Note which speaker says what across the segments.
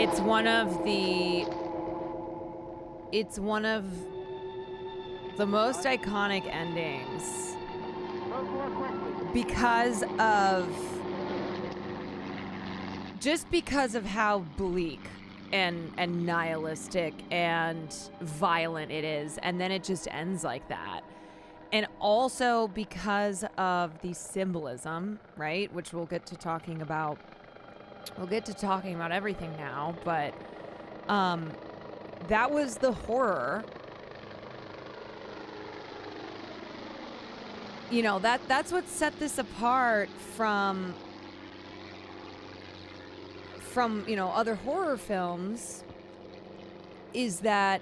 Speaker 1: It's one of the most iconic endings because of how bleak and nihilistic and violent it is, and then it just ends like that. And also because of the symbolism, right? Which we'll get to talking about everything now, but that was the horror. You know, that's what set this apart from other horror films, is that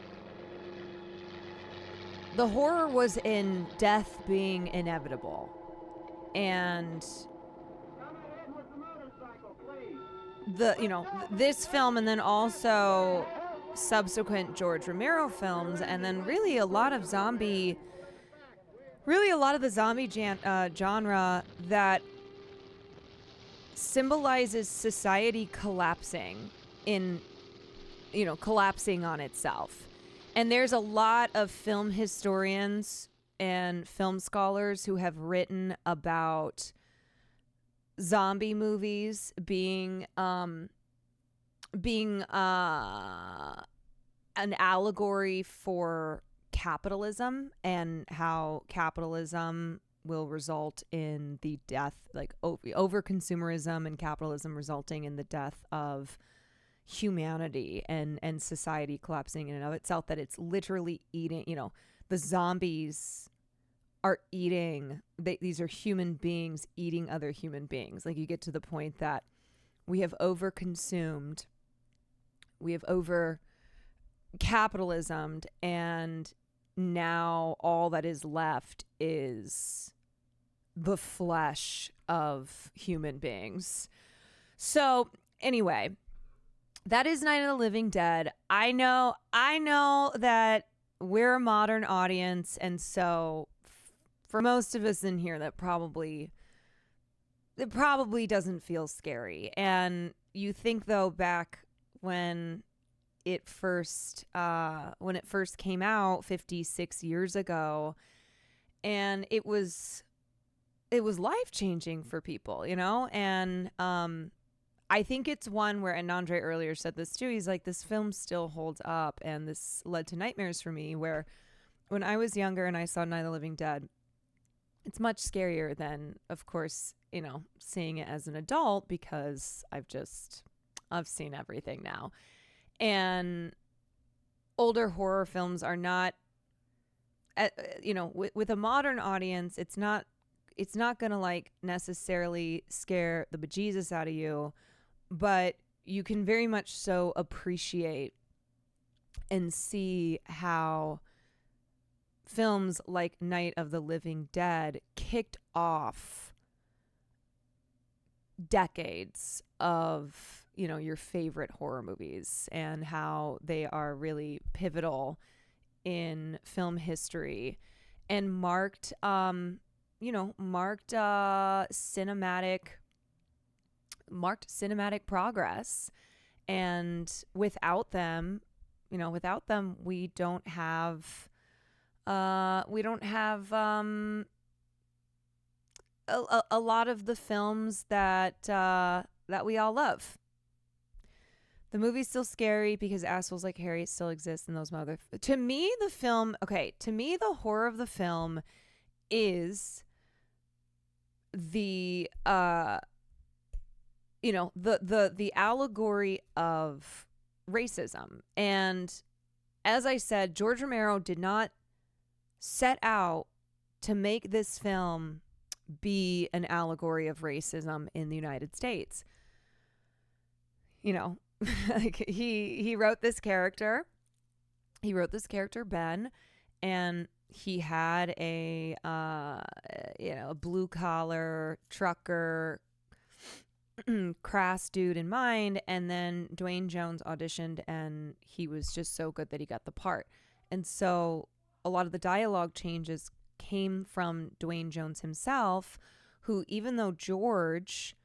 Speaker 1: the horror was in death being inevitable. And this film, and then also subsequent George Romero films, and then really a lot of the zombie genre that symbolizes society collapsing on itself. And there's a lot of film historians and film scholars who have written about zombie movies being an allegory for capitalism, and how capitalism will result in the death, like over consumerism and capitalism resulting in the death of humanity and society collapsing in and of itself. That it's literally eating, the zombies are eating, these are human beings eating other human beings. Like, you get to the point that we have over capitalismed, and now all that is left is the flesh of human beings. So anyway, that is Night of the Living Dead. I know that we're a modern audience, and so for most of us in here, it probably doesn't feel scary. And you think, though, back when it first came out 56 years ago, and it was life-changing for people, and I think it's one where, and Andre earlier said this too, he's like, this film still holds up, and this led to nightmares for me, where when I was younger and I saw Night of the Living Dead, it's much scarier than, of course, seeing it as an adult, because I've seen everything now. And older horror films are not, with a modern audience, it's not going to like necessarily scare the bejesus out of you, but you can very much so appreciate and see how films like Night of the Living Dead kicked off decades of, your favorite horror movies, and how they are really pivotal in film history, and marked cinematic progress. And without them, we don't have a lot of the films that we all love. The movie's still scary because assholes like Harry still exist in those to me, the horror of the film is the the allegory of racism. And as I said, George Romero did not set out to make this film be an allegory of racism in the United States. Like, he wrote this character. He wrote this character, Ben, and he had a blue collar trucker, crass dude in mind. And then Dwayne Jones auditioned, and he was just so good that he got the part. And so a lot of the dialogue changes came from Dwayne Jones himself, who, even though George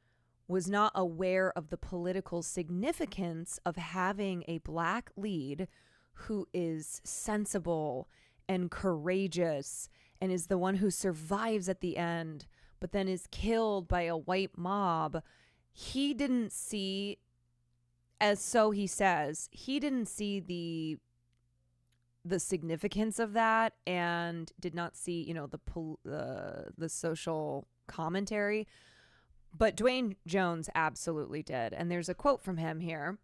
Speaker 1: was not aware of the political significance of having a black lead who is sensible and courageous and is the one who survives at the end, but then is killed by a white mob. He didn't see, as so he says, he didn't see the significance of that, and did not see, you know, the social commentary. But Dwayne Jones absolutely did. And there's a quote from him here.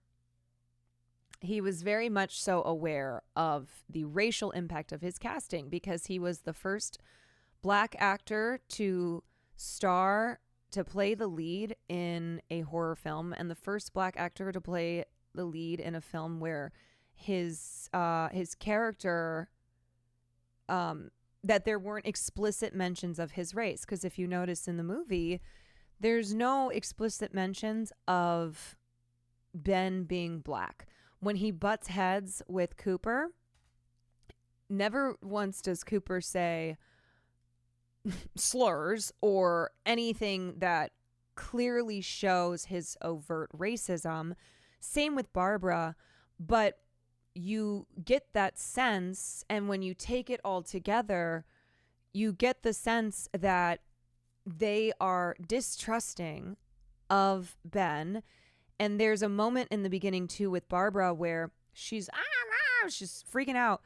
Speaker 1: He was very much so aware of the racial impact of his casting because he was the first black actor to play the lead in a horror film, and the first black actor to play the lead in a film where his character, that there weren't explicit mentions of his race. Because if you notice in the movie, there's no explicit mentions of Ben being black. When he butts heads with Cooper, never once does Cooper say slurs or anything that clearly shows his overt racism. Same with Barbara, but you get that sense, and when you take it all together, you get the sense that they are distrusting of Ben. And there's a moment in the beginning too with Barbara where she's freaking out,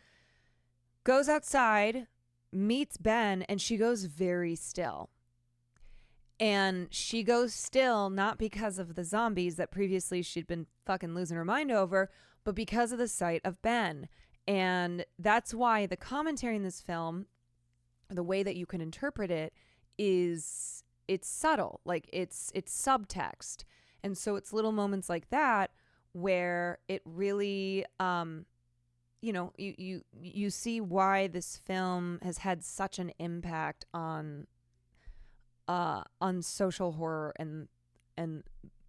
Speaker 1: goes outside, meets Ben, and she goes very still. And she goes still not because of the zombies that previously she'd been fucking losing her mind over, but because of the sight of Ben. And that's why the commentary in this film, the way that you can interpret it, is it's subtle, like it's subtext. And so it's little moments like that where it really you know, you see why this film has had such an impact on social horror and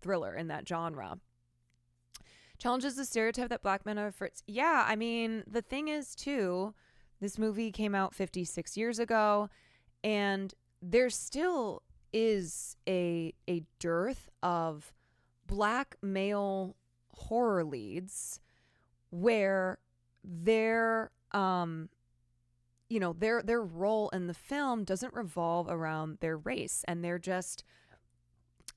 Speaker 1: thriller in that genre. Challenges the stereotype that black men are afraid. Yeah, I mean, the thing is too, this movie came out 56 years ago, and there still is a dearth of black male horror leads where their you know, their role in the film doesn't revolve around their race, and they're just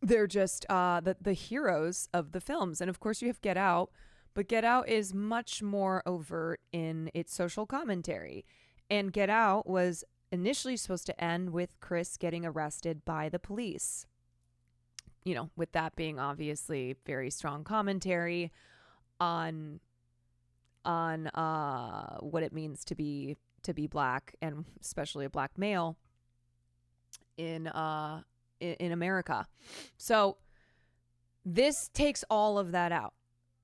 Speaker 1: the heroes of the films. And of course you have Get Out, but Get Out is much more overt in its social commentary. And Get Out was initially supposed to end with Chris getting arrested by the police. You know, with that being obviously very strong commentary on what it means to be black, and especially a black male in America. So this takes all of that out.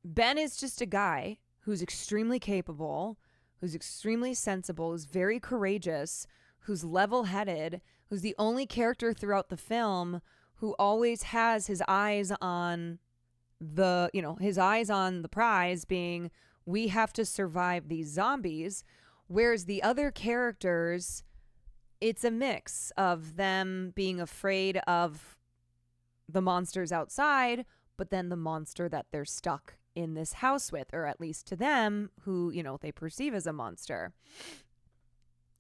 Speaker 1: Ben is just a guy who's extremely capable, who's extremely sensible, who's very courageous, who's level-headed, who's the only character throughout the film who always has his eyes on the prize, being, we have to survive these zombies. Whereas the other characters, it's a mix of them being afraid of the monsters outside, but then the monster that they're stuck in this house with, or at least to them, who, you know, they perceive as a monster.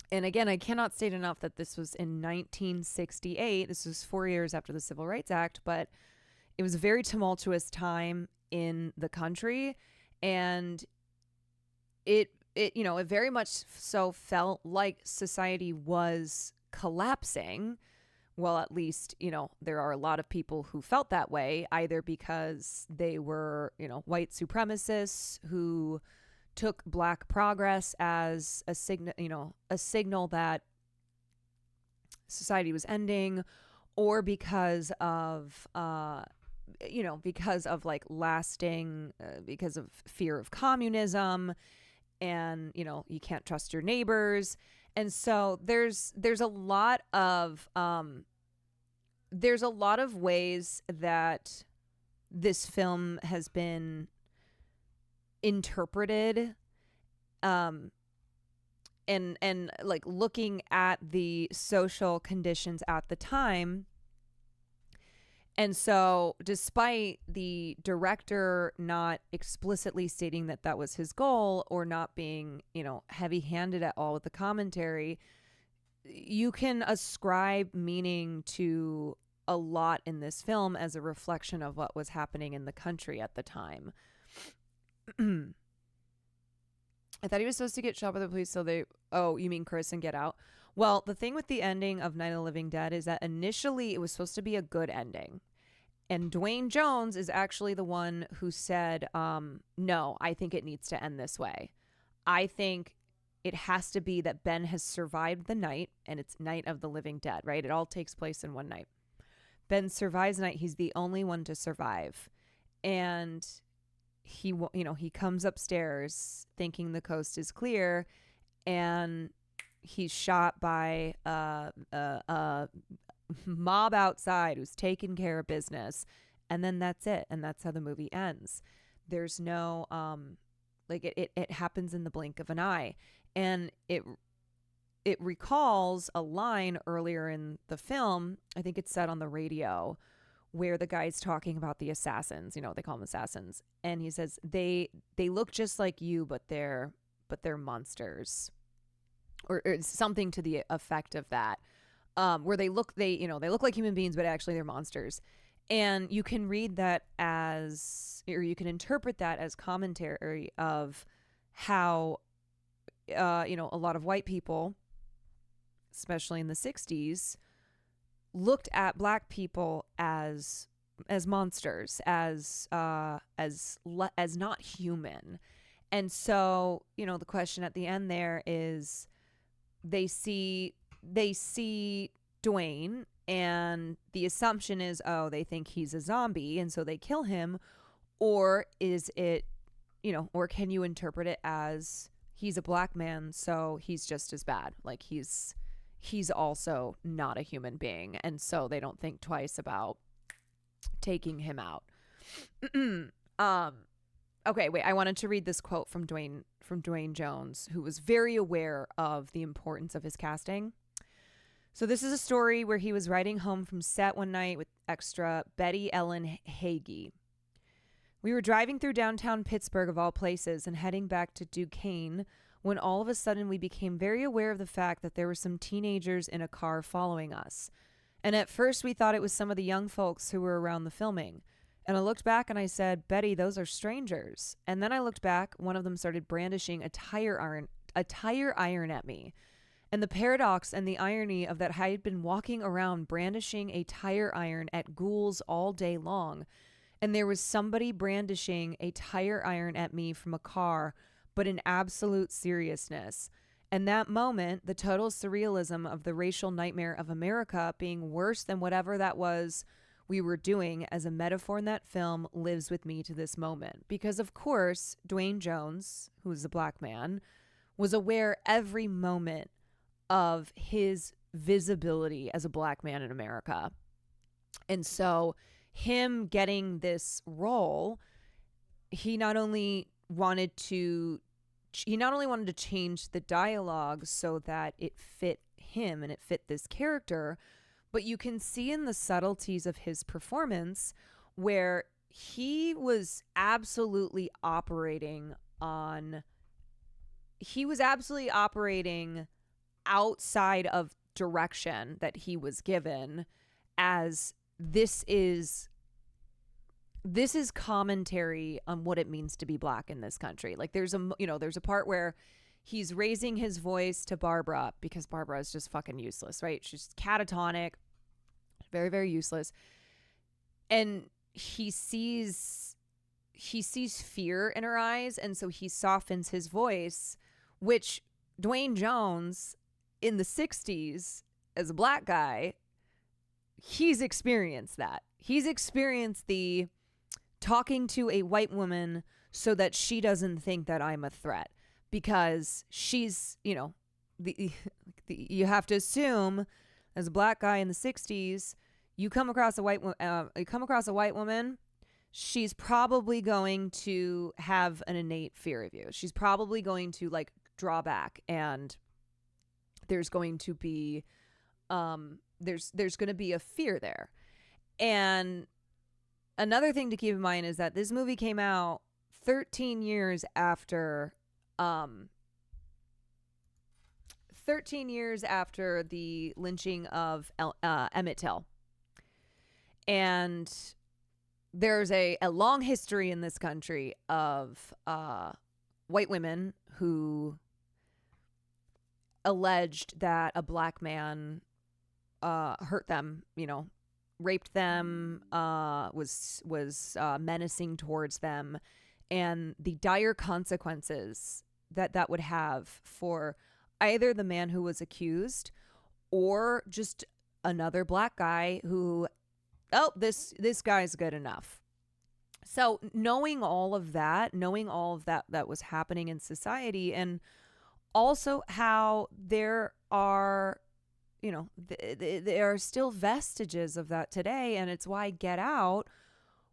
Speaker 1: And again, I cannot state enough that this was in 1968. This was 4 years after the Civil Rights Act, but it was a very tumultuous time in the country, and it very much so felt like society was collapsing. Well, at least, you know, there are a lot of people who felt that way, either because they were, you know, white supremacists who took black progress as a signal that society was ending, or because of because of fear of communism, and, you know, you can't trust your neighbors. And so there's a lot of ways that this film has been interpreted, and like looking at the social conditions at the time. And so, despite the director not explicitly stating that that was his goal or not being, heavy handed at all with the commentary, you can ascribe meaning to a lot in this film as a reflection of what was happening in the country at the time. I thought he was supposed to get shot by the police, so they. Oh, you mean Chris and Get Out? Well, the thing with the ending of Night of the Living Dead is that initially it was supposed to be a good ending. And Dwayne Jones is actually the one who said, no, I think it needs to end this way. I think it has to be that Ben has survived the night, and it's Night of the Living Dead, right? It all takes place in one night. Ben survives the night. He's the only one to survive. And he comes upstairs thinking the coast is clear, and he's shot by a mob outside who's taking care of business, and then that's it, and that's how the movie ends. There's no it happens in the blink of an eye, and it recalls a line earlier in the film. I think it's said on the radio, where the guy's talking about the assassins. They call them assassins, and he says they look just like you, but they're monsters, or something to the effect of that. Where they look like human beings, but actually they're monsters. And you can read that as, or you can interpret that as commentary of how, a lot of white people, especially in the 60s, looked at black people as monsters, as not human. And so, the question at the end there is, they see Dwayne, and the assumption is, oh, they think he's a zombie, and so they kill him. Or is it, or can you interpret it as he's a black man, so he's just as bad? Like he's also not a human being, and so they don't think twice about taking him out. Okay, wait, I wanted to read this quote from Dwayne Jones, who was very aware of the importance of his casting. So this is a story where he was riding home from set one night with extra Betty Ellen Hagee. We were driving through downtown Pittsburgh, of all places, and heading back to Duquesne, when all of a sudden we became very aware of the fact that there were some teenagers in a car following us. And at first we thought it was some of the young folks who were around the filming. And I looked back and I said, Betty, those are strangers. And then I looked back, one of them started brandishing a tire iron at me. And the paradox and the irony of that I had been walking around brandishing a tire iron at ghouls all day long. And there was somebody brandishing a tire iron at me from a car, but in absolute seriousness. And that moment, the total surrealism of the racial nightmare of America being worse than whatever that was we were doing as a metaphor in that film, lives with me to this moment. Because, of course, Dwayne Jones, who is a black man, was aware every moment of his visibility as a black man in America. And so him getting this role, he not only wanted to change the dialogue so that it fit him and it fit this character, but you can see in the subtleties of his performance where he was absolutely operating outside of direction that he was given, as this is commentary on what it means to be black in this country. Like there's a part where he's raising his voice to Barbara, because Barbara is just fucking useless, right? She's catatonic, very, very useless. And he sees fear in her eyes, and so he softens his voice, which Dwayne Jones in the 60s as a black guy, he's experienced that. He's experienced the talking to a white woman so that she doesn't think that I'm a threat, because she's, you have to assume as a black guy in the 60s, you come across a white woman, she's probably going to have an innate fear of you. She's probably going to draw back, and there's going to be there's going to be a fear there. And another thing to keep in mind is that this movie came out 13 years after 13 years after the lynching of Emmett Till. And there's a long history in this country of white women who alleged that a black man hurt them, raped them, was menacing towards them, and the dire consequences that would have for either the man who was accused or just another black guy who, this guy's good enough. So knowing all of that that was happening in society, and also how there are, there are still vestiges of that today, and it's why Get Out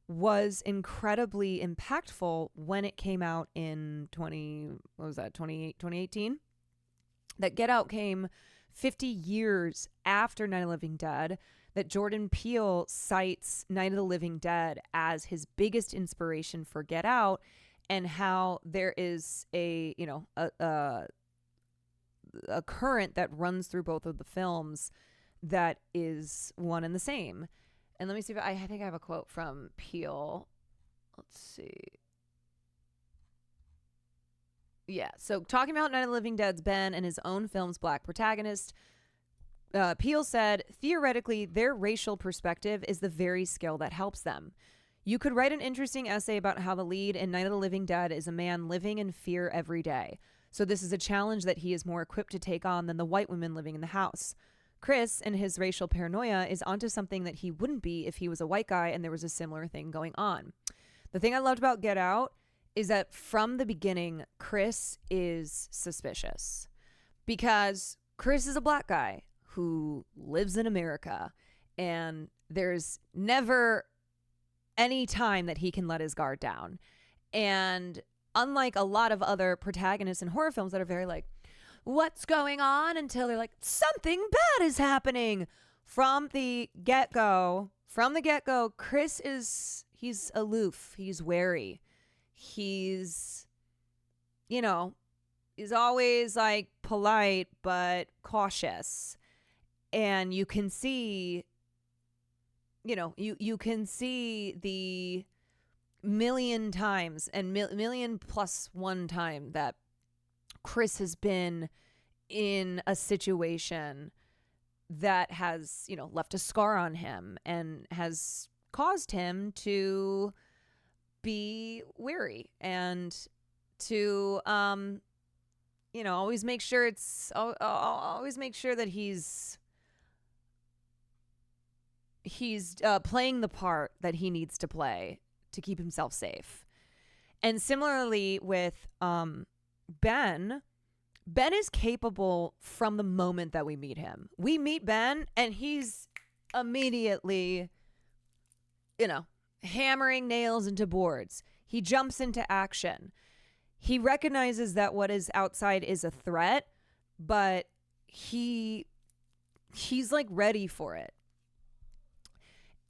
Speaker 1: was incredibly impactful when it came out in 2018. That Get Out came 50 years after Night of the Living Dead, that Jordan Peele cites Night of the Living Dead as his biggest inspiration for Get Out, and how there is a current that runs through both of the films that is one and the same. And let me see if I think I have a quote from Peele. Let's see. Yeah, so talking about Night of the Living Dead's Ben and his own film's black protagonist, Peele said, theoretically, their racial perspective is the very skill that helps them. You could write an interesting essay about how the lead in Night of the Living Dead is a man living in fear every day. So this is a challenge that he is more equipped to take on than the white women living in the house. Chris, in his racial paranoia, is onto something that he wouldn't be if he was a white guy and there was a similar thing going on. The thing I loved about Get Out is that from the beginning, Chris is suspicious, because Chris is a black guy who lives in America, and there's never any time that he can let his guard down. And unlike a lot of other protagonists in horror films that are very like, what's going on, until they're like, something bad is happening. From the get-go, Chris he's aloof, he's wary. He's always like polite but cautious. And you can see, you can see the million times and million plus one time that Chris has been in a situation that has, left a scar on him and has caused him to be wary and to, always make sure always make sure that he's playing the part that he needs to play to keep himself safe. And similarly with Ben is capable from the moment that we meet him. We meet Ben and he's immediately, hammering nails into boards. He jumps into action. He recognizes that what is outside is a threat, but he's like ready for it.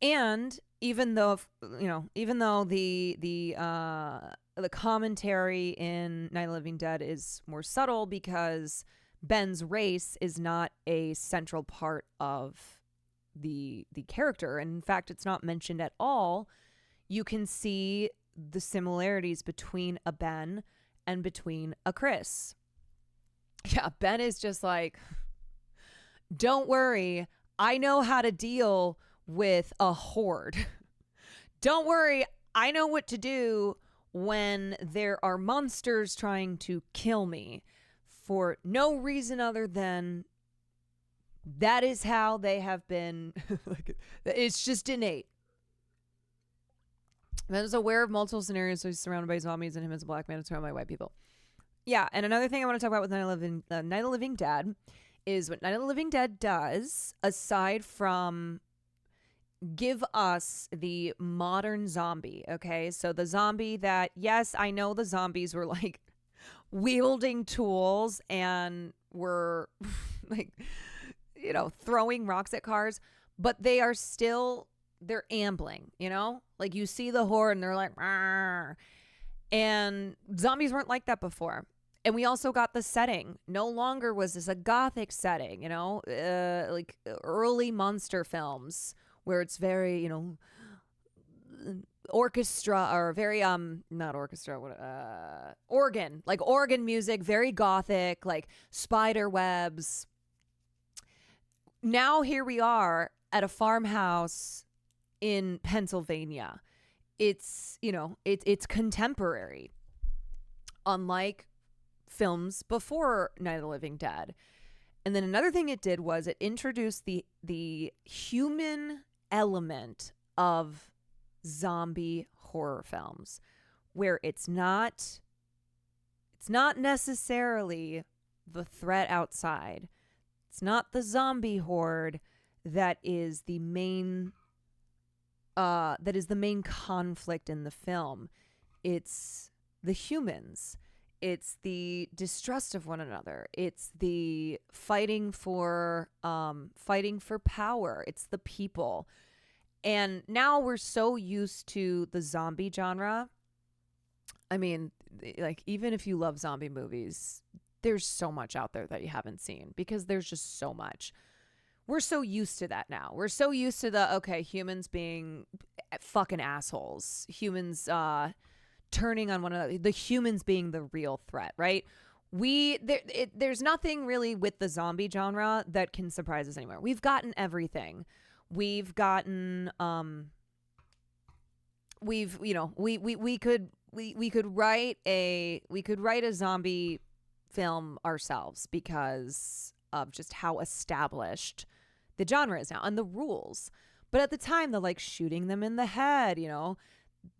Speaker 1: And even though the commentary in Night of the Living Dead is more subtle because Ben's race is not a central part of the character. And in fact, it's not mentioned at all. You can see the similarities between a Ben and between a Chris. Yeah, Ben is just like, don't worry, I know how to deal with a horde. Don't worry, I know what to do when there are monsters trying to kill me for no reason other than that is how they have been. It's just innate. Ben is aware of multiple scenarios, so he's surrounded by zombies, and him as a black man is surrounded by white people. Yeah, and another thing I want to talk about with Night of the Living Dead is what Night of the Living Dead does, aside from give us the modern zombie, okay? So the zombie that, yes, I know the zombies were like wielding tools and were like, throwing rocks at cars, but they are still they're ambling, you know? Like you see the horde and they're like, "Arr." And zombies weren't like that before. And we also got the setting. No longer was this a gothic setting, you know, like early monster films where it's very, you know, orchestra or very not orchestra, organ, like organ music, very gothic, like spider webs. Now here we are at a farmhouse in Pennsylvania. It's, you know, it's contemporary, unlike films before Night of the Living Dead. And then another thing it did was it introduced the human element of zombie horror films, where it's not necessarily the threat outside. It's not the zombie horde that is the main conflict in the film. It's the humans. It's the distrust of one another. It's the fighting for power. It's the people. And now we're so used to the zombie genre. I mean, like, even if you love zombie movies, there's so much out there that you haven't seen because there's just so much. We're so used to that now. We're so used to humans being fucking assholes. Humans turning on one another. The humans being the real threat, right? There's nothing really with the zombie genre that can surprise us anymore. We've gotten everything. We've gotten we could write a zombie film ourselves because of just how established the genre is now and the rules. But at the time, the like shooting them in the head, you know,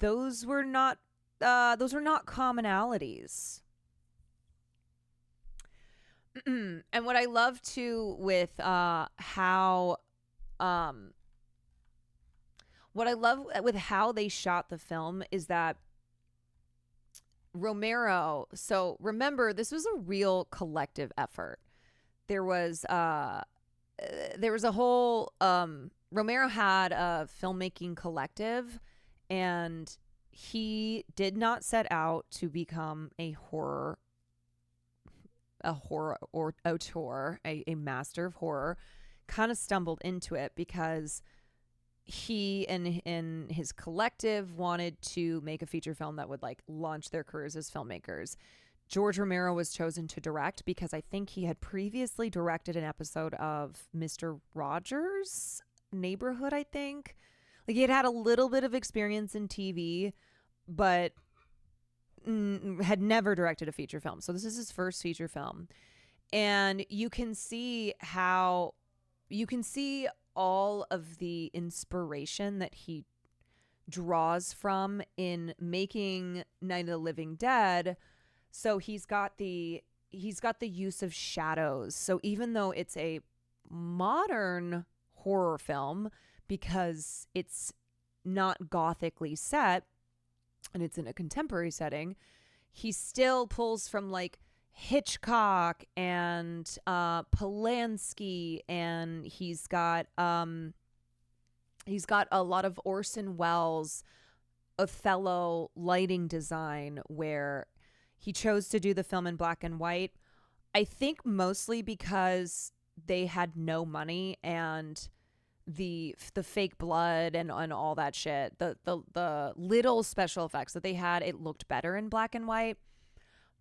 Speaker 1: those were not commonalities. And what I love too with how they shot the film is that Romero, so remember, this was a real collective effort. There was a whole Romero had a filmmaking collective, and he did not set out to become a auteur, a master of horror. Kind of stumbled into it because he and his collective wanted to make a feature film that would like launch their careers as filmmakers. George Romero was chosen to direct because I think he had previously directed an episode of Mr. Rogers' Neighborhood, I think. Like he had a little bit of experience in TV, but had never directed a feature film. So this is his first feature film. And you can see all of the inspiration that he draws from in making Night of the Living Dead. So he's got the use of shadows. So even though it's a modern horror film because it's not gothically set and it's in a contemporary setting, he still pulls from like Hitchcock and Polanski, and he's got a lot of Orson Welles Othello lighting design where he chose to do the film in black and white. I think mostly because they had no money and the fake blood and all that shit, the little special effects that they had, it looked better in black and white.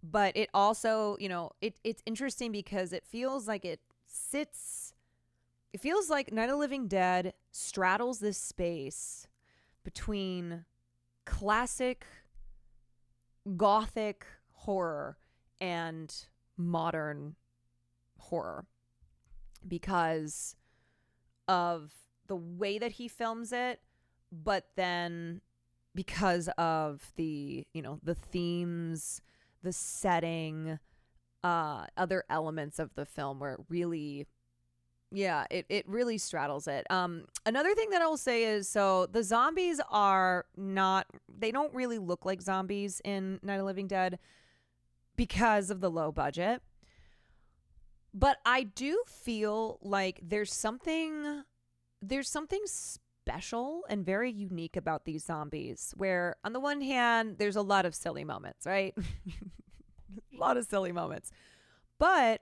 Speaker 1: But it also, you know, it's interesting because it feels like Night of the Living Dead straddles this space between classic gothic horror and modern horror because of the way that he films it, but then because of the, you know, the themes, the setting, other elements of the film where it really, it really straddles it. Another thing that I will say is, so the zombies they don't really look like zombies in Night of the Living Dead because of the low budget. But I do feel like there's something special and very unique about these zombies, where on the one hand, there's a lot of silly moments, right? A lot of silly moments. But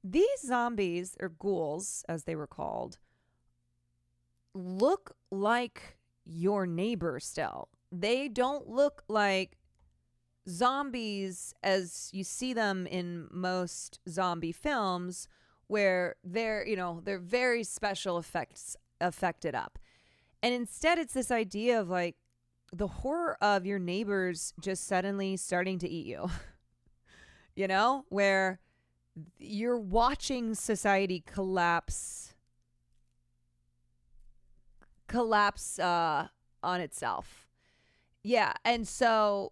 Speaker 1: these zombies, or ghouls, as they were called, look like your neighbor still. They don't look like zombies as you see them in most zombie films, where they're very special effects affected up. And instead it's this idea of like the horror of your neighbors just suddenly starting to eat you. Where you're watching society collapse on itself. Yeah. And so,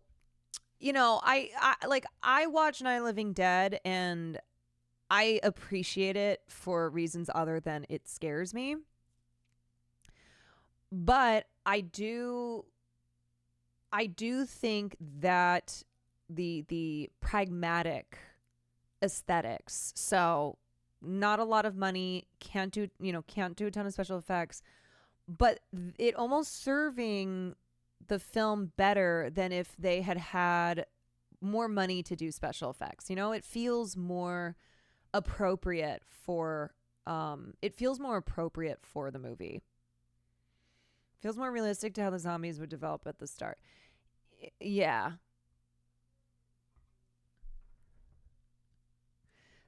Speaker 1: I watch Night of the Living Dead, and I appreciate it for reasons other than it scares me. But I do think that the pragmatic aesthetics, so not a lot of money, can't do a ton of special effects, but it almost serving the film better than if they had more money to do special effects. It feels more appropriate for the movie. Feels more realistic to how the zombies would develop at the start. Yeah.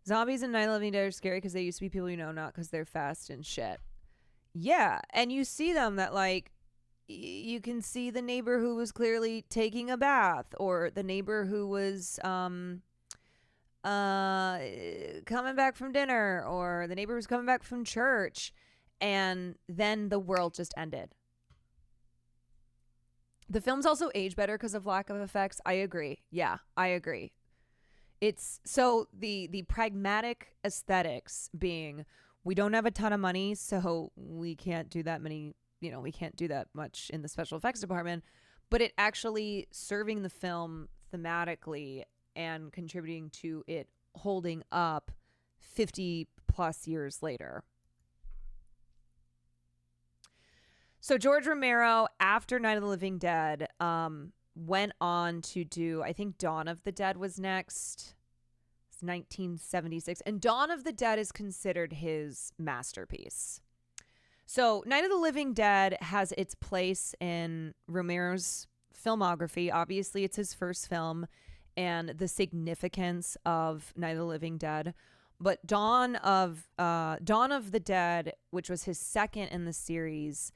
Speaker 1: Zombies in Night of the Living Dead are scary because they used to be people not because they're fast and shit. Yeah, and you see them that like you can see the neighbor who was clearly taking a bath, or the neighbor who was coming back from dinner, or the neighbor was coming back from church, and then the world just ended. The films also age better because of lack of effects. I agree. Yeah, I agree. It's so the pragmatic aesthetics being, we don't have a ton of money, so we can't do that many, we can't do that much in the special effects department, but it actually serving the film thematically and contributing to it holding up 50 plus years later. So George Romero, after Night of the Living Dead, went on to do, I think Dawn of the Dead was next. It's 1976. And Dawn of the Dead is considered his masterpiece. So Night of the Living Dead has its place in Romero's filmography. Obviously, it's his first film and the significance of Night of the Living Dead. But Dawn of the Dead, which was his second in the series,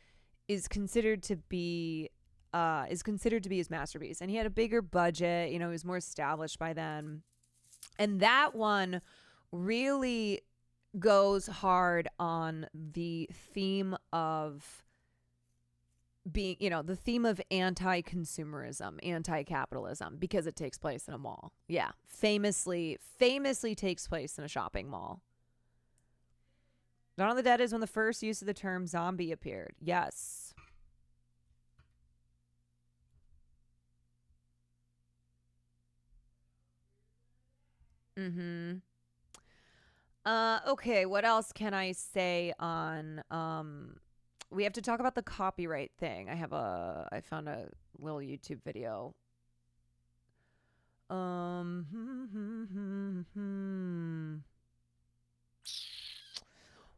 Speaker 1: is considered to be his masterpiece. And he had a bigger budget, he was more established by then. And that one really goes hard on the theme of being, the theme of anti-consumerism, anti-capitalism, because it takes place in a mall. Yeah, famously takes place in a shopping mall. Dawn of the Dead is when the first use of the term zombie appeared. Yes. Mm-hmm. Okay, what else can I say on we have to talk about the copyright thing. I found a little YouTube video.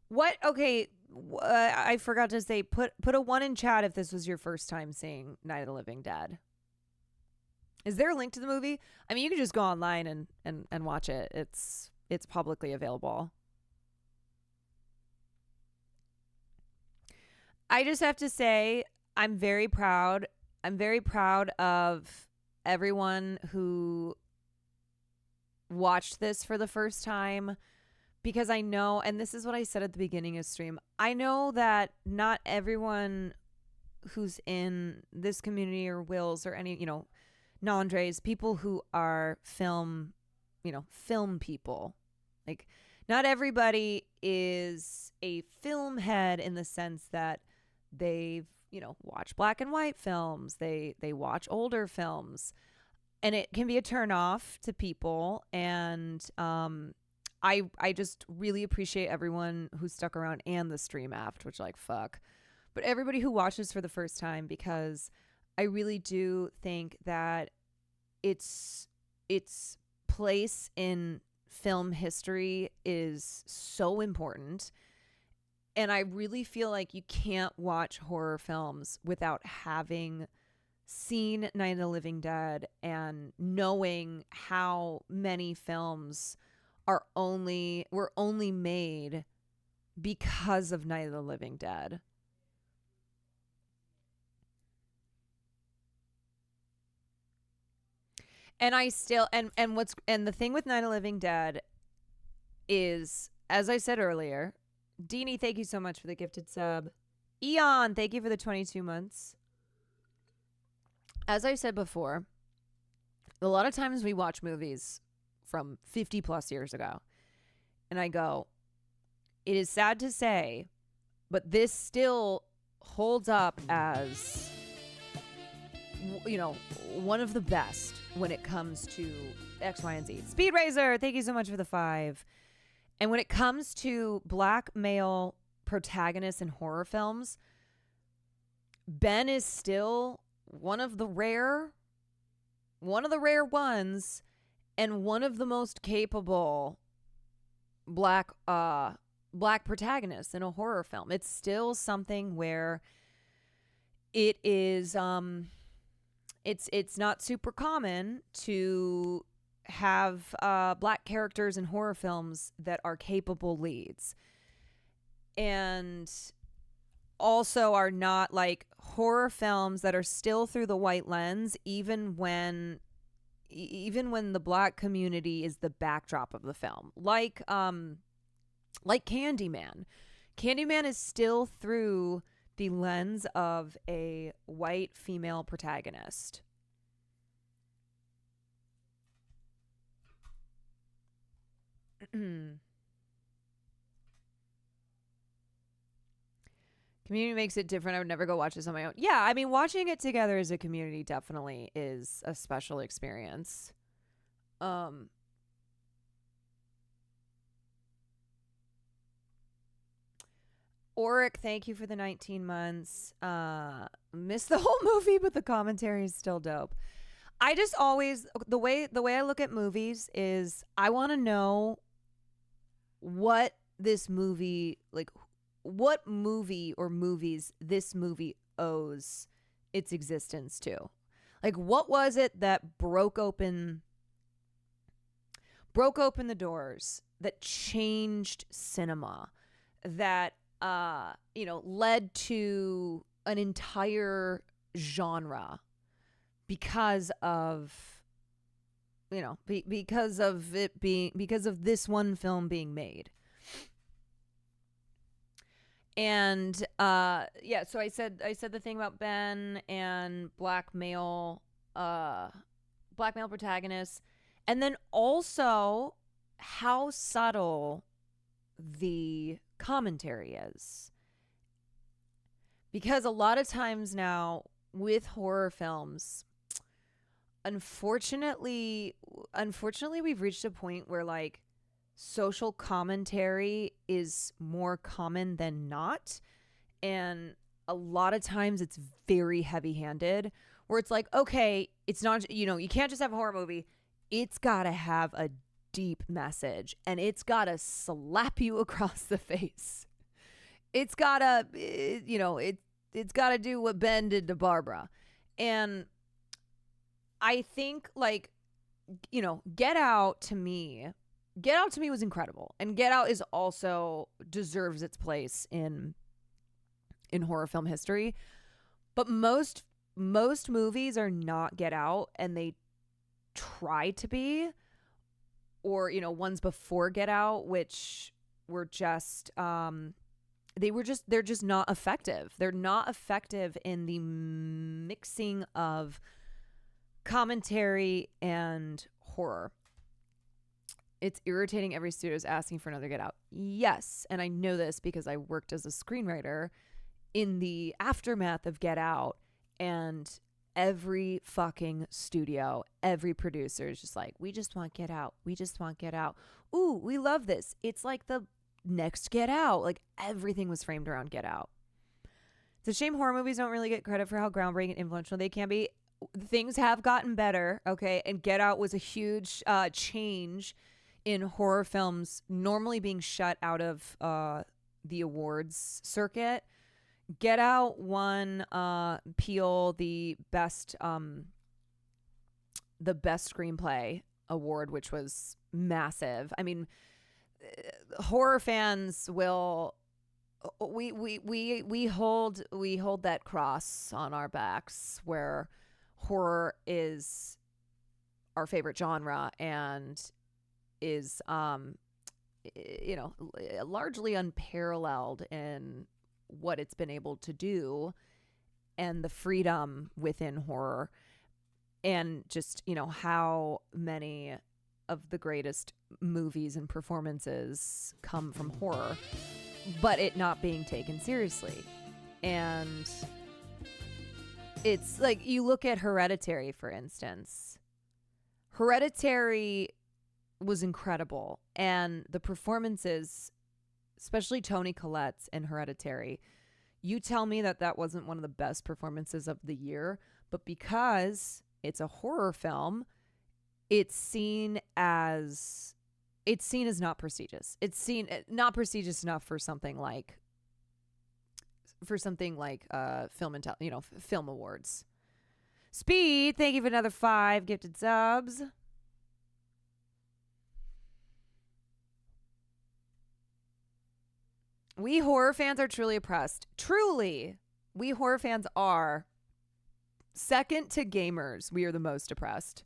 Speaker 1: What? Okay, I forgot to say, put a 1 in chat if this was your first time seeing Night of the Living Dead. Is there a link to the movie? I mean, you can just go online and watch it. It's publicly available. I just have to say, I'm very proud. I'm very proud of everyone who watched this for the first time, because I know, and this is what I said at the beginning of stream, I know that not everyone who's in this community, or Will's, or any, Nandre's, people who are film people, like, not everybody is a film head in the sense that they've, watch black and white films. They watch older films, and it can be a turn off to people. And I just really appreciate everyone who stuck around, and the stream after, which, like, fuck. but everybody who watches for the first time, because I really do think that its place in film history is so important. And I really feel like you can't watch horror films without having seen Night of the Living Dead and knowing how many films were only made because of Night of the Living Dead. And I still and the thing with Night of the Living Dead is, as I said earlier, Deanie, thank you so much for the gifted sub. Eon, thank you for the 22 months. As I said before, a lot of times we watch movies from 50 plus years ago, and I go, it is sad to say, but this still holds up as, you know, one of the best when it comes to X, Y, and Z. Speed Razor, thank you so much for the 5. And when it comes to black male protagonists in horror films, Ben is still one of the rare ones, and one of the most capable black protagonists in a horror film. It's still something where it is it's not super common to have black characters in horror films that are capable leads, and also are not like horror films that are still through the white lens, even when the black community is the backdrop of the film, like Candyman. Candyman is still through the lens of a white female protagonist. Community makes it different. I would never go watch this on my own. Yeah, I mean, watching it together as a community definitely is a special experience. Oric, thank you for the 19 months. Missed the whole movie, but the commentary is still dope. I just always, the way I look at movies is I want to know what this movie, like what movie or movies this movie owes its existence to. Like, what was it that broke open the doors, that changed cinema, that led to an entire genre because of because of this one film being made. And so I said the thing about Ben and black male protagonists, and then also how subtle the commentary is. Because a lot of times now with horror films, unfortunately we've reached a point where like social commentary is more common than not, and a lot of times it's very heavy-handed, where it's like, okay, it's not, you can't just have a horror movie, it's gotta have a deep message, and it's gotta slap you across the face. It's gotta it's gotta do what Ben did to Barbara. And I think, like, Get Out to me was incredible, and Get Out is also deserves its place in horror film history. But most movies are not Get Out, and they try to be, or ones before Get Out, which were just they're just not effective. They're not effective in the mixing of commentary and horror. It's irritating every studio is asking for another Get Out. Yes, and I know this because I worked as a screenwriter in the aftermath of Get Out, and every fucking studio, every producer is just like, we just want Get Out. We just want Get Out. Ooh, we love this. It's like the next Get Out. Like, everything was framed around Get Out. It's a shame horror movies don't really get credit for how groundbreaking and influential they can be. Things have gotten better, okay? And Get Out was a huge change in horror films normally being shut out of the awards circuit. Get Out won Peele the best screenplay award, which was massive. I mean, horror fans will we hold that cross on our backs where horror is our favorite genre and is largely unparalleled in what it's been able to do and the freedom within horror, and just how many of the greatest movies and performances come from horror, but it not being taken seriously. And it's like, you look at Hereditary, for instance. Hereditary was incredible, and the performances, especially Toni Collette's in Hereditary, you tell me that wasn't one of the best performances of the year, but because it's a horror film, it's seen as not prestigious. It's seen not prestigious enough for something like film awards. Speed, thank you for another 5 gifted subs. We horror fans are truly oppressed. Truly, we horror fans are. Second to gamers, we are the most oppressed.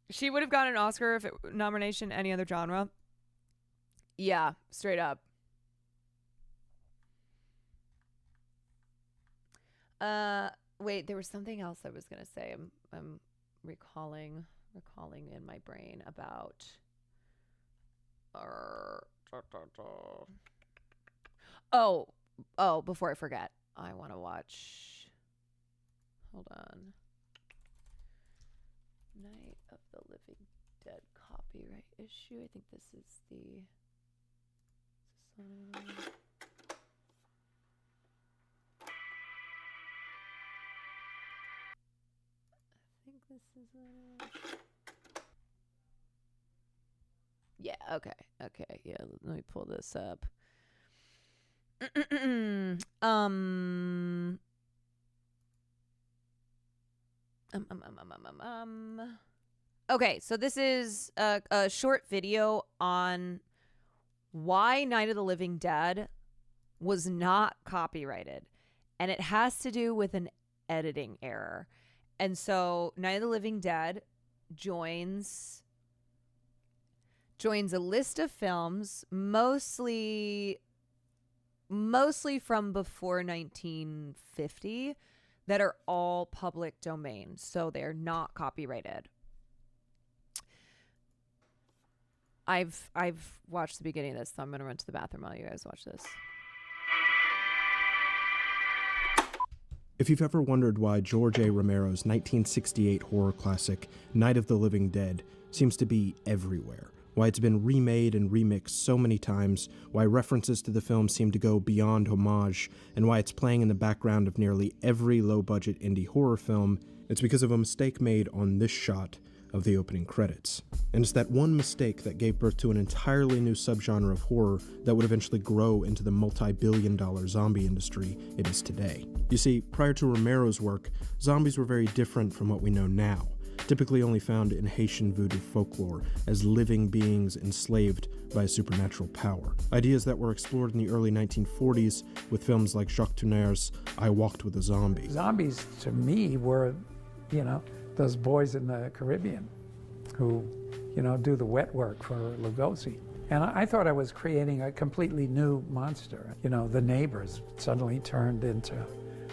Speaker 1: She would have gotten an Oscar if nomination any other genre. Yeah, straight up. Wait, there was something else I was gonna say. I'm recalling in my brain about. Oh, before I forget, I want to watch. Hold on. Night of the Living Dead copyright issue. I think this is the. I think this is Yeah. Okay. Yeah. Let me pull this up. Okay, so this is a short video on why Night of the Living Dead was not copyrighted, and it has to do with an editing error. And so Night of the Living Dead joins a list of films mostly from before 1950 that are all public domain, so they're not copyrighted. I've watched the beginning of this, so I'm gonna run to the bathroom while you guys watch this.
Speaker 2: If you've ever wondered why George A. Romero's 1968 horror classic Night of the Living Dead seems to be everywhere, why it's been remade and remixed so many times, why references to the film seem to go beyond homage, and why it's playing in the background of nearly every low-budget indie horror film, it's because of a mistake made on this shot of the opening credits. And it's that one mistake that gave birth to an entirely new subgenre of horror that would eventually grow into the multi-billion-dollar zombie industry it is today. You see, prior to Romero's work, zombies were very different from what we know now, typically only found in Haitian voodoo folklore as living beings enslaved by a supernatural power. Ideas that were explored in the early 1940s with films like Jacques Tourneur's I Walked with a Zombie.
Speaker 3: Zombies, to me, were, those boys in the Caribbean who, do the wet work for Lugosi. And I thought I was creating a completely new monster. The neighbors suddenly turned into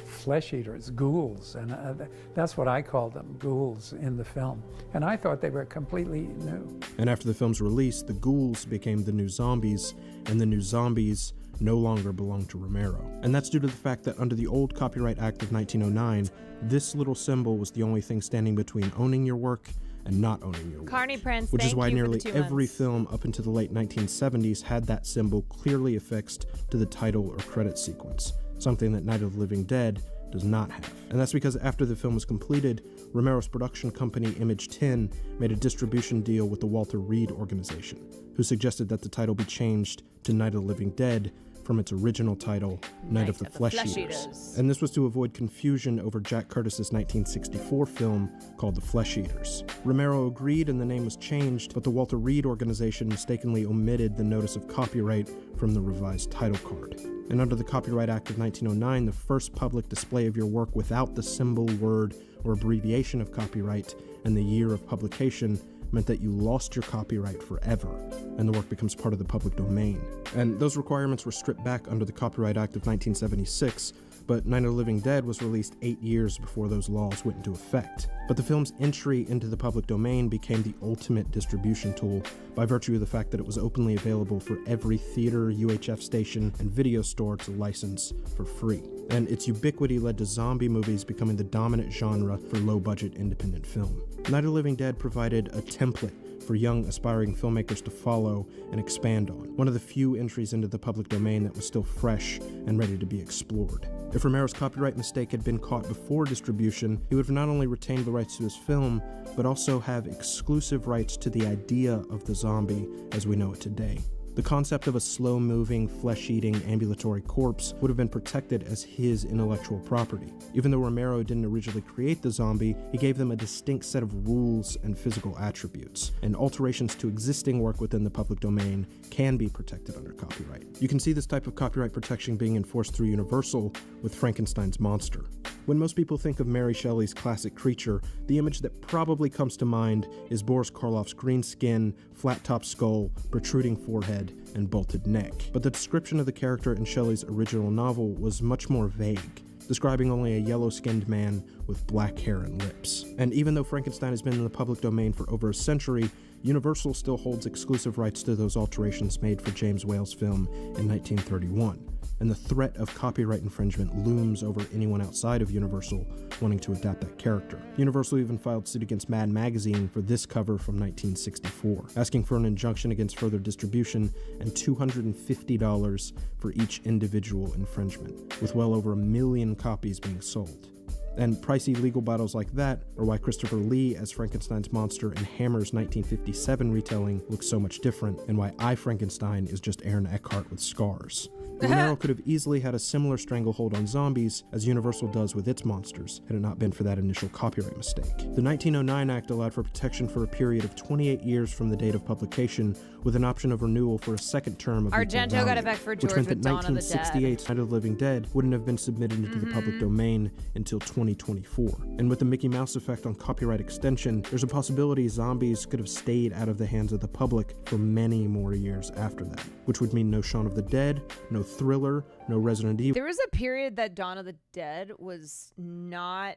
Speaker 3: flesh eaters, ghouls, and that's what I called them, ghouls, in the film. And I thought they were completely new.
Speaker 2: And after the film's release, the ghouls became the new zombies, and the new zombies no longer belong to Romero. And that's due to the fact that under the old Copyright Act of 1909, this little symbol was the only thing standing between owning your work and not owning your work.
Speaker 1: Carney Prince,
Speaker 2: which is why nearly every
Speaker 1: months.
Speaker 2: film up into the late 1970s had that symbol clearly affixed to the title or credit sequence. something that Night of the Living Dead does not have. And that's because after the film was completed, Romero's production company Image 10 made a distribution deal with the Walter Reed organization, who suggested that the title be changed to Night of the Living Dead from its original title, Night of the Flesh Eaters. And this was to avoid confusion over Jack Curtis's 1964 film called The Flesh Eaters. Romero agreed and the name was changed, but the Walter Reed organization mistakenly omitted the notice of copyright from the revised title card. And under the Copyright Act of 1909, the first public display of your work without the symbol, word, or abbreviation of copyright and the year of publication meant that you lost your copyright forever, and the work becomes part of the public domain. And those requirements were stripped back under the Copyright Act of 1976, but Night of the Living Dead was released 8 years before those laws went into effect. But the film's entry into the public domain became the ultimate distribution tool by virtue of the fact that it was openly available for every theater, UHF station, and video store to license for free. And its ubiquity led to zombie movies becoming the dominant genre for low-budget independent film. Night of the Living Dead provided a template for young aspiring filmmakers to follow and expand on, one of the few entries into the public domain that was still fresh and ready to be explored. If Romero's copyright mistake had been caught before distribution, he would have not only retained the rights to his film, but also have exclusive rights to the idea of the zombie as we know it today. The concept of a slow-moving, flesh-eating, ambulatory corpse would have been protected as his intellectual property. Even though Romero didn't originally create the zombie, he gave them a distinct set of rules and physical attributes, and alterations to existing work within the public domain can be protected under copyright. You can see this type of copyright protection being enforced through Universal with Frankenstein's monster. When most people think of Mary Shelley's classic creature, the image that probably comes to mind is Boris Karloff's green skin, flat-top skull, protruding forehead, and bolted neck. But the description of the character in Shelley's original novel was much more vague, describing only a yellow-skinned man with black hair and lips. And even though Frankenstein has been in the public domain for over a century, Universal still holds exclusive rights to those alterations made for James Whale's film in 1931. And the threat of copyright infringement looms over anyone outside of Universal wanting to adapt that character. Universal even filed suit against Mad Magazine for this cover from 1964, asking for an injunction against further distribution and $250 for each individual infringement, with well over 1 million copies being sold. And pricey legal battles like that are why Christopher Lee as Frankenstein's monster in Hammer's 1957 retelling looks so much different, and why I, Frankenstein is just Aaron Eckhart with scars. Romero could have easily had a similar stranglehold on zombies as Universal does with its monsters, had it not been for that initial copyright mistake. The 1909 Act allowed for protection for a period of 28 years from the date of publication, with an option of renewal for a second term of equal
Speaker 1: Argento
Speaker 2: value,
Speaker 1: got it back for George
Speaker 2: which meant
Speaker 1: with
Speaker 2: that
Speaker 1: Dawn of the Dead.
Speaker 2: 1968's Night of the Living Dead wouldn't have been submitted into the public domain until 2024. And with the Mickey Mouse effect on copyright extension, there's a possibility zombies could have stayed out of the hands of the public for many more years after that, which would mean no Shaun of the Dead, no Thriller, no Resident Evil.
Speaker 1: There was a period that Dawn of the Dead was not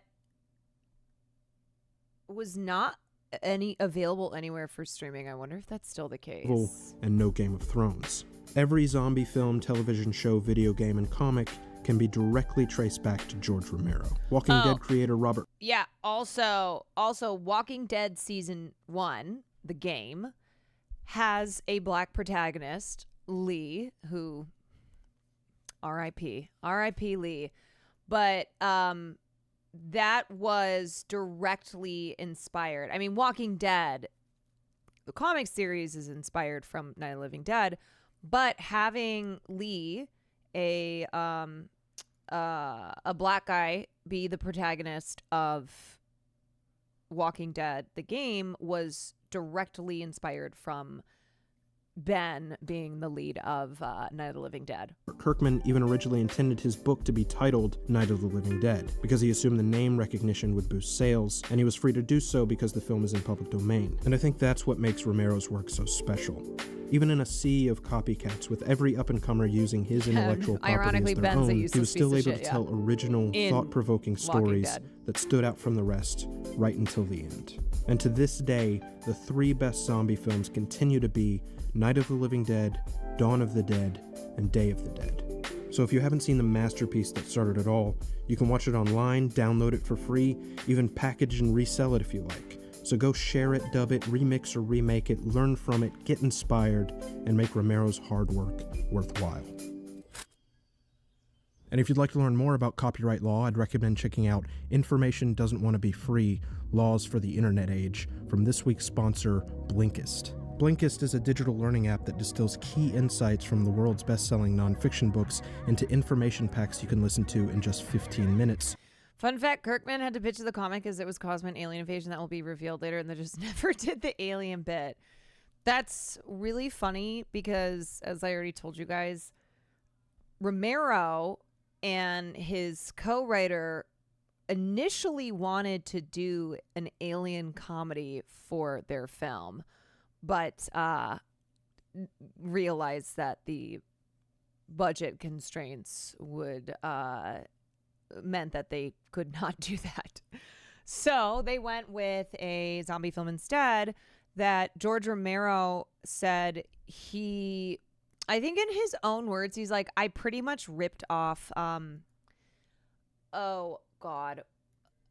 Speaker 1: any available anywhere for streaming. I wonder if that's still the case.
Speaker 2: And no Game of Thrones. Every zombie film, television show, video game, and comic can be directly traced back to George Romero. Walking Dead creator Robert...
Speaker 1: Yeah, also Walking Dead Season 1, the game, has a black protagonist, Lee, who... R.I.P. Lee. But that was directly inspired. I mean, Walking Dead, the comic series, is inspired from Night of the Living Dead, but having Lee, a black guy, be the protagonist of Walking Dead, the game, was directly inspired from Ben being the lead of Night of the Living Dead.
Speaker 2: Kirkman even originally intended his book to be titled Night of the Living Dead because he assumed the name recognition would boost sales, and he was free to do so because the film is in public domain. And I think that's what makes Romero's work so special. Even in a sea of copycats, with every up-and-comer using his intellectual property as their own, he was still able to tell original, thought-provoking stories that stood out from the rest right until the end. And to this day, the 3 best zombie films continue to be Night of the Living Dead, Dawn of the Dead, and Day of the Dead. So if you haven't seen the masterpiece that started it all, you can watch it online, download it for free, even package and resell it if you like. So go share it, dub it, remix or remake it, learn from it, get inspired, and make Romero's hard work worthwhile. And if you'd like to learn more about copyright law, I'd recommend checking out Information Doesn't Want to Be Free: Laws for the Internet Age from this week's sponsor, Blinkist. Blinkist is a digital learning app that distills key insights from the world's best-selling nonfiction books into information packs you can listen to in just 15 minutes.
Speaker 1: Fun fact, Kirkman had to pitch the comic as it was caused by an alien invasion that will be revealed later, and they just never did the alien bit. That's really funny because, as I already told you guys, Romero and his co-writer initially wanted to do an alien comedy for their film, but realized that the budget constraints would meant that they could not do that. So they went with a zombie film instead that George Romero said I think in his own words, he's like, I pretty much ripped off, oh God,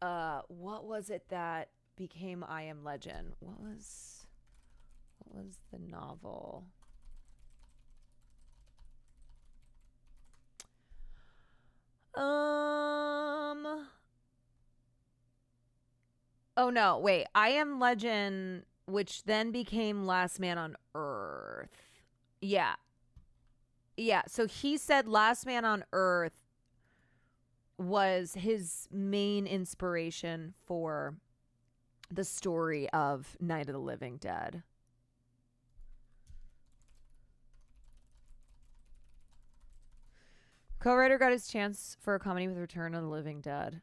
Speaker 1: what was it that became I Am Legend? What was the novel? Oh no, wait. I Am Legend, which then became Last Man on Earth. Yeah. Yeah, so he said Last Man on Earth was his main inspiration for the story of Night of the Living Dead. Co-writer got his chance for a comedy with Return of the Living Dead.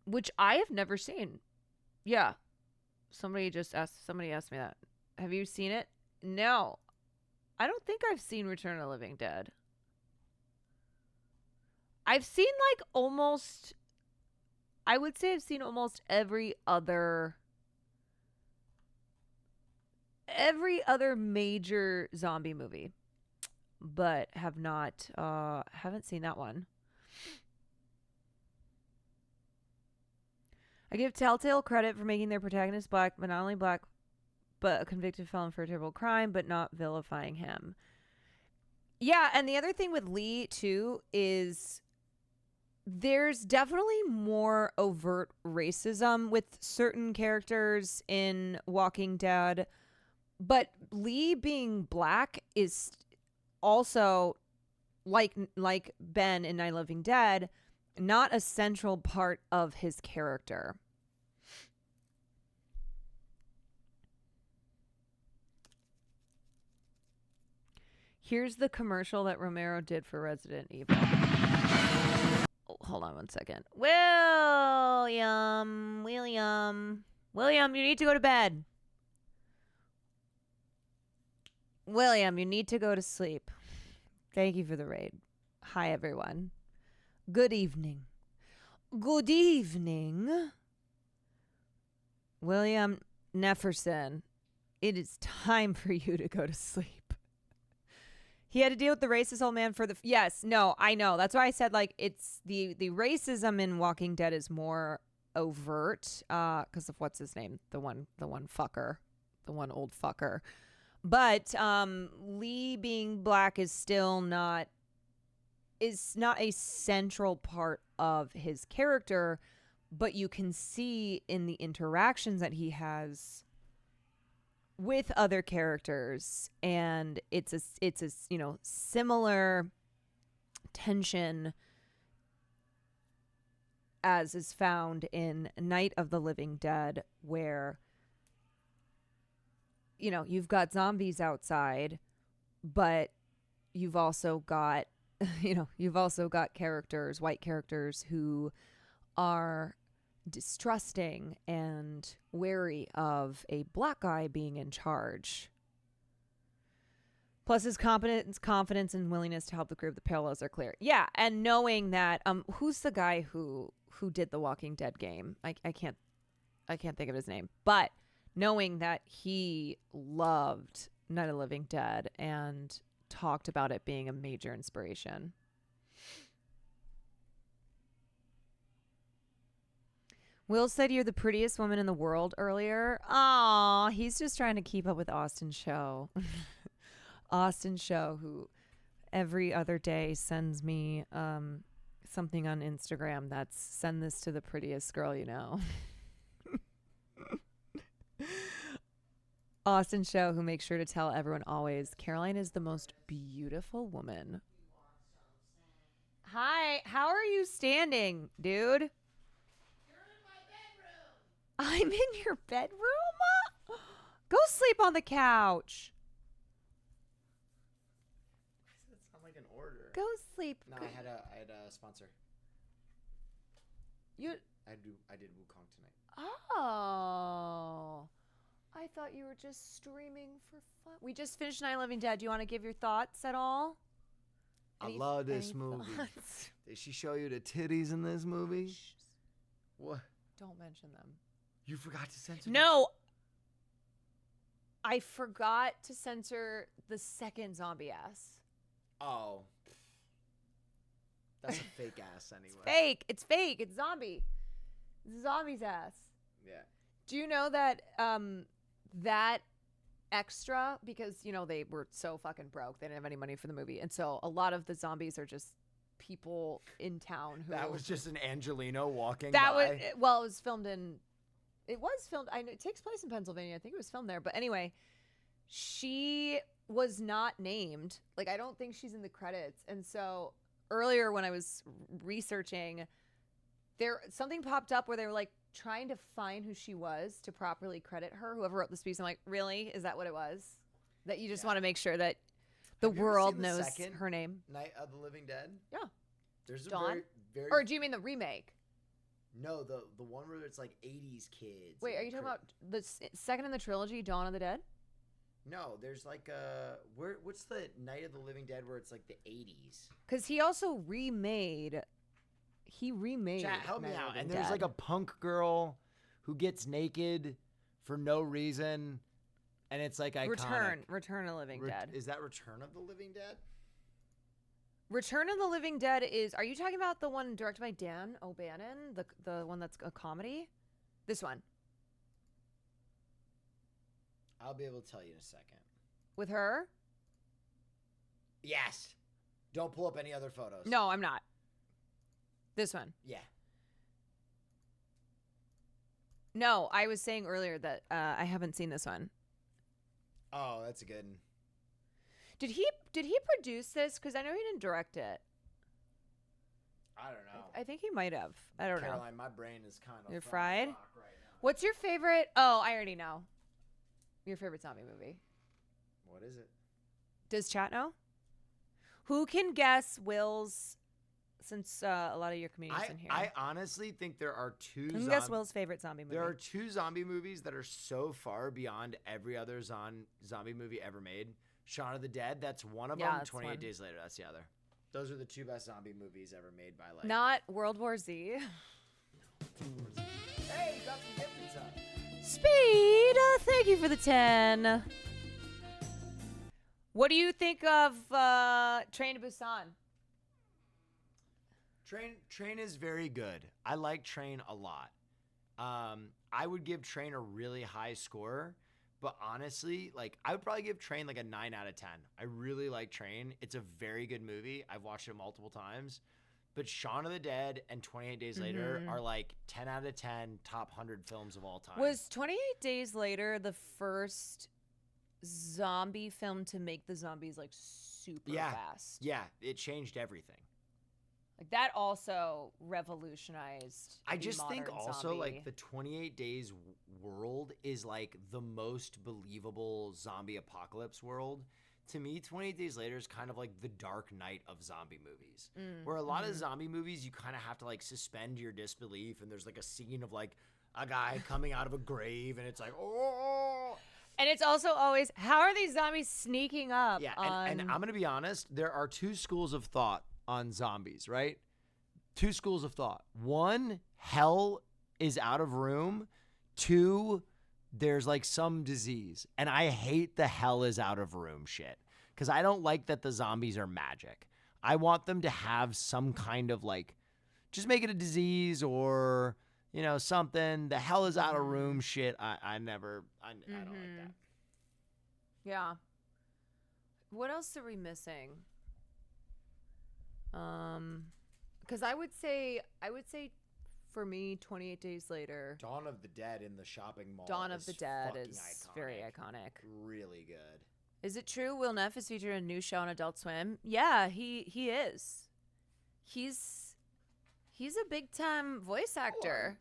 Speaker 1: Which I have never seen. Yeah. Somebody asked me that. Have you seen it? No. I don't think I've seen Return of the Living Dead. I've seen I would say I've seen almost every other major zombie movie, but haven't seen that one. I give Telltale credit for making their protagonist black, but not only black, but a convicted felon for a terrible crime, but not vilifying him. Yeah, and the other thing with Lee, too, is there's definitely more overt racism with certain characters in Walking Dead, but Lee being black is also, like Ben in Night of the Living Dead, not a central part of his character. Here's the commercial that Romero did for Resident Evil. Oh, hold on one second. William, you need to go to bed. William, you need to go to sleep. Thank you for the raid. Hi, everyone. Good evening. Good evening. William Nefferson, it is time for you to go to sleep. He had to deal with the racist old man for the... Yes, no, I know. That's why I said, it's the racism in Walking Dead is more overt because of what's his name? The one fucker. The one old fucker. But Lee being black is still not a central part of his character, but you can see in the interactions that he has with other characters, and it's a similar tension as is found in Night of the Living Dead, where you've got zombies outside, but you've also got characters, white characters, who are distrusting and wary of a black guy being in charge. Plus his confidence and willingness to help the group. The parallels are clear. Yeah, and knowing that who's the guy who did the Walking Dead game? I can't think of his name, but knowing that he loved Night of the Living Dead and talked about it being a major inspiration. Will said you're the prettiest woman in the world earlier. Aw, he's just trying to keep up with Austin Show. Austin Show, who every other day sends me something on Instagram that's send this to the prettiest girl you know. Austin Show, who makes sure to tell everyone always, Caroline is the most beautiful woman. Hi, how are you standing, dude? I'm in your bedroom? Go sleep on the couch.
Speaker 4: That sounds like an order.
Speaker 1: Go sleep.
Speaker 4: No, I had a sponsor.
Speaker 1: You.
Speaker 4: I did Wukong tonight.
Speaker 1: Oh. I thought you were just streaming for fun. We just finished Night of the Living Dead. Do you want to give your thoughts at all?
Speaker 4: I love this movie.
Speaker 1: Thoughts?
Speaker 4: Did she show you the titties in this movie?
Speaker 1: Shh.
Speaker 4: What?
Speaker 1: Don't mention them.
Speaker 4: You forgot to censor?
Speaker 1: No. I forgot to censor the second zombie ass.
Speaker 4: Oh. That's a fake ass anyway.
Speaker 1: Fake. It's fake. It's zombie. It's a zombie's ass.
Speaker 4: Yeah.
Speaker 1: Do you know that that extra, because, you know, they were so fucking broke. They didn't have any money for the movie. And so a lot of the zombies are just people in town who...
Speaker 4: That was just an Angelino walking
Speaker 1: that
Speaker 4: by.
Speaker 1: was, well, it was filmed in... It was filmed... I know it takes place in Pennsylvania. I think it was filmed there. But anyway, she was not named. Like, I don't think she's in the credits. And so earlier when I was researching, something popped up where they were like, trying to find who she was to properly credit her. Whoever wrote this piece, I'm like, really? Is that what it was? That you just want to make sure that the
Speaker 4: Have you ever
Speaker 1: world
Speaker 4: seen the
Speaker 1: knows
Speaker 4: second
Speaker 1: her name?
Speaker 4: Night of the Living Dead?
Speaker 1: Yeah.
Speaker 4: There's a
Speaker 1: Dawn?
Speaker 4: very
Speaker 1: Or do you mean the remake?
Speaker 4: No, the one where it's like 80s kids.
Speaker 1: Wait, are you talking about the second in the trilogy, Dawn of the Dead?
Speaker 4: No, there's like what's the Night of the Living Dead where it's like the 80s?
Speaker 1: Because he also remade. He remade.
Speaker 4: Chat, help me
Speaker 1: Night of
Speaker 4: out.
Speaker 1: the
Speaker 4: And
Speaker 1: Living
Speaker 4: there's like
Speaker 1: Dead.
Speaker 4: a punk girl who gets naked for no reason, and it's like iconic.
Speaker 1: Return of the Living Dead.
Speaker 4: Is that Return of the Living Dead?
Speaker 1: Return of the Living Dead is. Are you talking about the one directed by Dan O'Bannon, the one that's a comedy? This one
Speaker 4: I'll be able to tell you in a second.
Speaker 1: with her?
Speaker 4: Yes. Don't pull up any other photos.
Speaker 1: No, I'm not. This one.
Speaker 4: Yeah.
Speaker 1: No, I was saying earlier that I haven't seen this one.
Speaker 4: Oh, that's a good one.
Speaker 1: Did he produce this? Because I know he didn't direct it.
Speaker 4: I don't know.
Speaker 1: I think he might have. I don't know.
Speaker 4: Caroline, my brain is kind of
Speaker 1: You're fried?
Speaker 4: right now.
Speaker 1: What's your favorite? Oh, I already know. Your favorite zombie movie.
Speaker 4: What is it?
Speaker 1: Does chat know? Who can guess Will's? Since a lot of your community's in here.
Speaker 4: I honestly think there are two.
Speaker 1: Who can guess Will's favorite zombie movie?
Speaker 4: There are two zombie movies that are so far beyond every other zombie movie ever made. Shaun of the Dead, that's one of them.
Speaker 1: that's
Speaker 4: 28
Speaker 1: one.
Speaker 4: Days Later, that's the other. Those are the two best zombie movies ever made by like.
Speaker 1: Not World War Z.
Speaker 4: Hey, you got some gifts up.
Speaker 1: Speed, thank you for the 10. What do you think of Train to Busan?
Speaker 4: Train is very good. I like Train a lot. I would give Train a really high score, but honestly, like I would probably give Train like a 9 out of 10. I really like Train. It's a very good movie. I've watched it multiple times. But Shaun of the Dead and 28 Days Later are like 10 out of 10 top 100 films of all time.
Speaker 1: Was 28 Days Later the first zombie film to make the zombies like super fast?
Speaker 4: Yeah, it changed everything.
Speaker 1: Like that also revolutionized.
Speaker 4: I
Speaker 1: the
Speaker 4: just think
Speaker 1: modern
Speaker 4: also
Speaker 1: zombie.
Speaker 4: like the 28 Days world is like the most believable zombie apocalypse world. To me, 28 Days Later is kind of like the Dark Knight of zombie movies. Where a lot of zombie movies, you kind of have to like suspend your disbelief, and there's like a scene of like a guy coming out of a grave, and it's like, oh.
Speaker 1: And it's also always, how are these zombies sneaking up?
Speaker 4: Yeah, and I'm going to be honest, there are two schools of thought on zombies, right? Two schools of thought. One, hell is out of room. Two, there's like some disease. And I hate the hell is out of room shit. Because I don't like that the zombies are magic. I want them to have some kind of like, just make it a disease or something. The hell is out of room shit. I don't like that.
Speaker 1: Yeah. What else are we missing? Because I would say for me, 28 Days Later.
Speaker 4: Dawn of the Dead in the shopping mall.
Speaker 1: Dawn of the Dead is
Speaker 4: iconic.
Speaker 1: very iconic.
Speaker 4: Really good.
Speaker 1: Is it true Will Neff is featured in a new show on Adult Swim? Yeah, he is. He's a big time voice actor.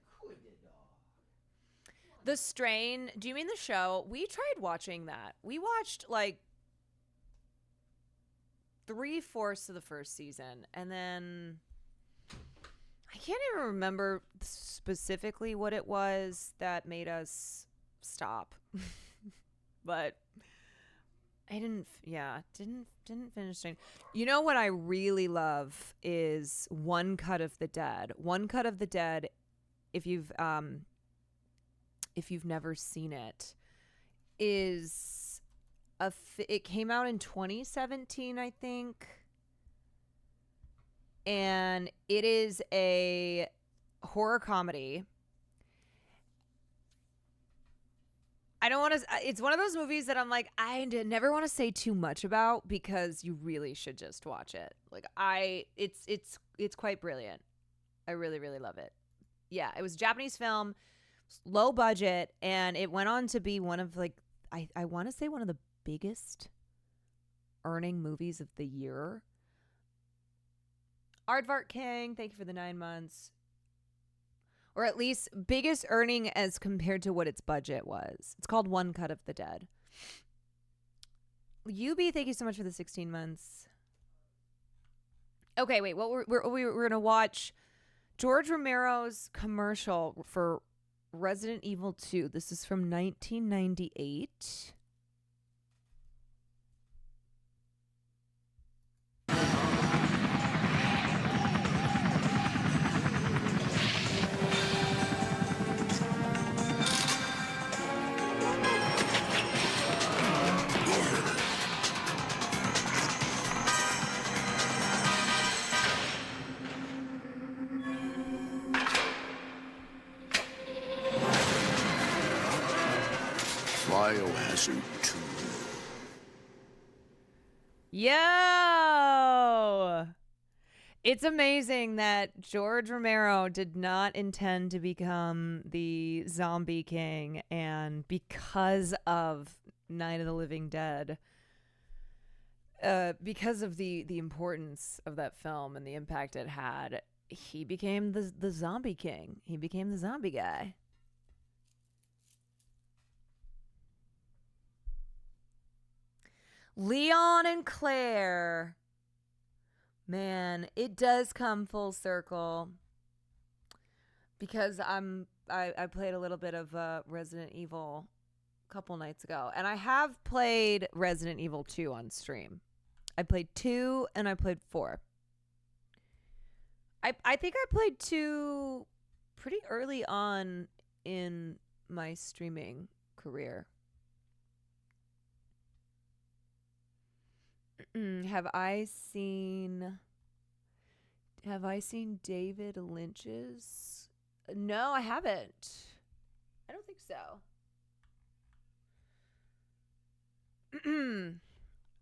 Speaker 1: The Strain. Do you mean the show? We tried watching that. We watched like 3/4 of the first season, and then I can't even remember specifically what it was that made us stop. But I didn't finish it. You know what I really love is One Cut of the Dead. One Cut of the Dead, if you've never seen it, is it came out in 2017, I think. And it is a horror comedy. I don't want to. It's one of those movies that I'm like, I never want to say too much about because you really should just watch it. Like it's quite brilliant. I really, really love it. Yeah, it was a Japanese film, low budget, and it went on to be one of like I want to say one of the biggest earning movies of the year. Aardvark King, thank you for the 9 months. Or at least biggest earning as compared to what its budget was. It's called One Cut of the Dead. UB, thank you so much for the 16 months. Okay, wait. What we're going to watch George Romero's commercial for Resident Evil 2. This is from 1998.
Speaker 5: Biohazard 2.
Speaker 1: Yo! It's amazing that George Romero did not intend to become the zombie king, and because of Night of the Living Dead, because of the importance of that film and the impact it had, he became the zombie king. He became the zombie guy. Leon and Claire. Man, it does come full circle. Because I played a little bit of Resident Evil a couple nights ago. And I have played Resident Evil 2 on stream. I played 2 and I played 4. I think I played 2 pretty early on in my streaming career. Have I seen David Lynch's? No, I haven't. I don't think so.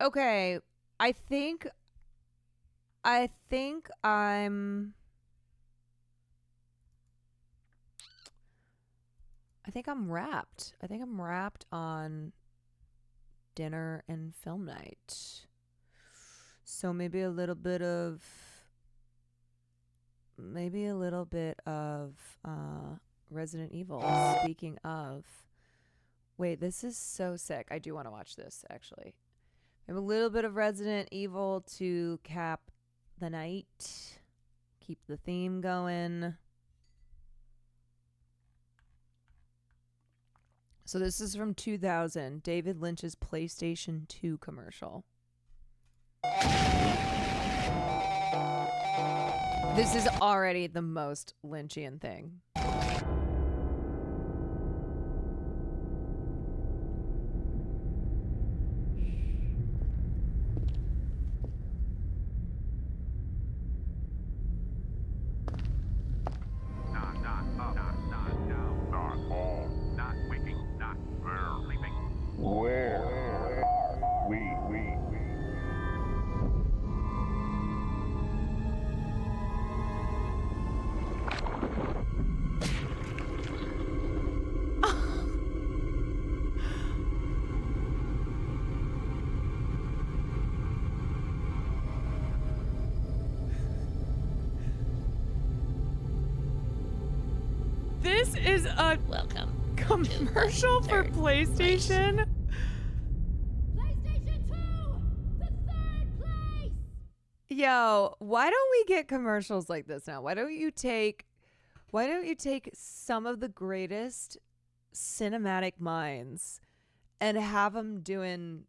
Speaker 1: Okay, I think I'm wrapped. I think I'm wrapped on dinner and film night. So maybe a little bit of Resident Evil. Speaking of, wait, this is so sick. I do want to watch this actually. Maybe a little bit of Resident Evil to cap the night, keep the theme going. So this is from 2000, David Lynch's PlayStation 2 commercial. This is already the most Lynchian thing. This is a
Speaker 5: Welcome.
Speaker 1: commercial for
Speaker 5: third
Speaker 1: PlayStation.
Speaker 6: PlayStation 2! The third place!
Speaker 1: Yo, why don't we get commercials like this now? Why don't you take some of the greatest cinematic minds and have them doing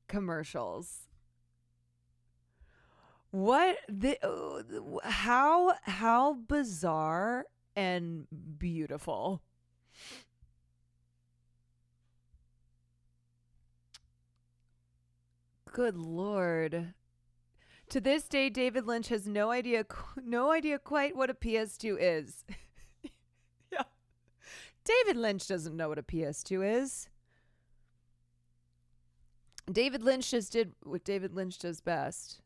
Speaker 1: commercials? What the how bizarre and beautiful. Good Lord. To this day, David Lynch has no idea quite what a PS2 is. Yeah. David Lynch doesn't know what a PS2 is. David Lynch just did what David Lynch does best,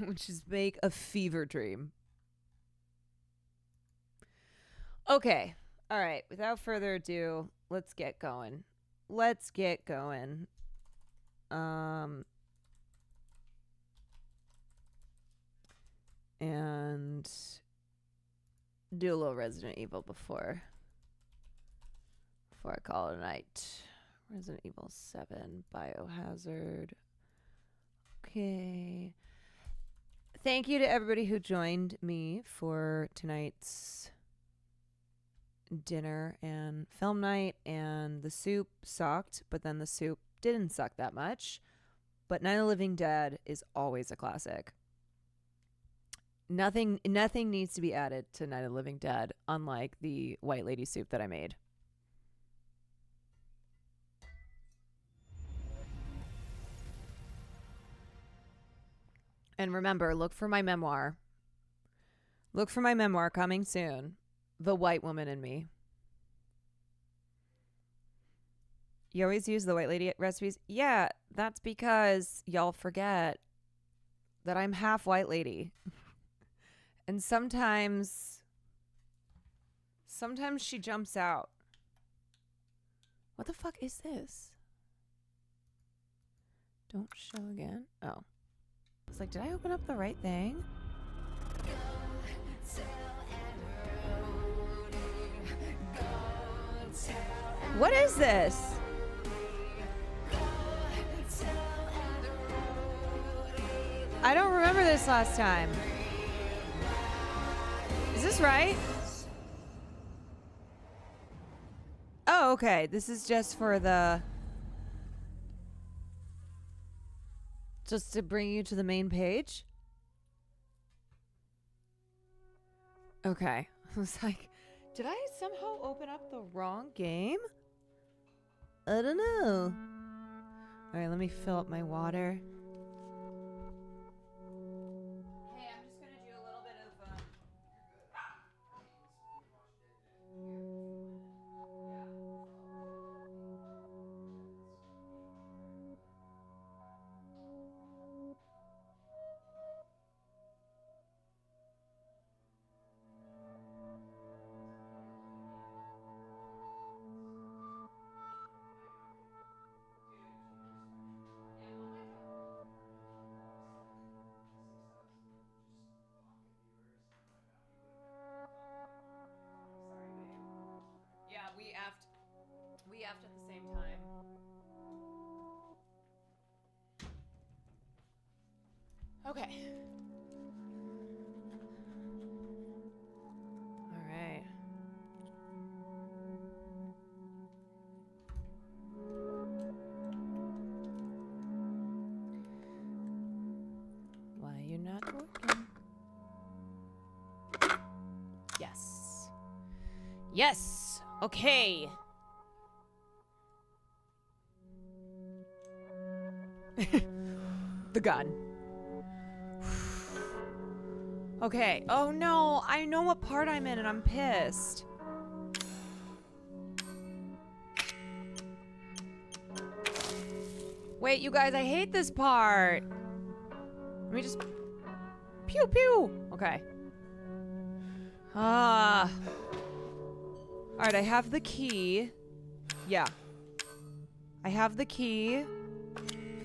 Speaker 1: which is make a fever dream. Okay. All right. Without further ado, let's get going. And do a little Resident Evil before I call it a night. Resident Evil 7 Biohazard. Okay. Thank you to everybody who joined me for tonight's dinner and film night. And the soup sucked, but then the soup didn't suck that much. But Night of the Living Dead is always a classic. Nothing needs to be added to Night of the Living Dead, unlike the white lady soup that I made. And remember, look for my memoir. Look for my memoir coming soon. The White Woman in Me. You always use the white lady recipes? Yeah, that's because y'all forget that I'm half white lady. And sometimes she jumps out. What the fuck is this? Don't show again. Oh. I was like, did I open up the right thing? What is this? I don't remember this last time. Is this right? Oh, okay. This is just for the... Just to bring you to the main page? Okay. I was like, did I somehow open up the wrong game? I don't know. All right, let me fill up my water. Hey, I'm just going to do a little bit of... Yeah, we aft at the same time. Okay. All right. Why you're not working? Yes. Yes. Okay. The gun. Okay. Oh no, I know what part I'm in and I'm pissed. Wait, you guys, I hate this part. Let me just... Pew pew. Okay. Alright, I have the key. Yeah. I have the key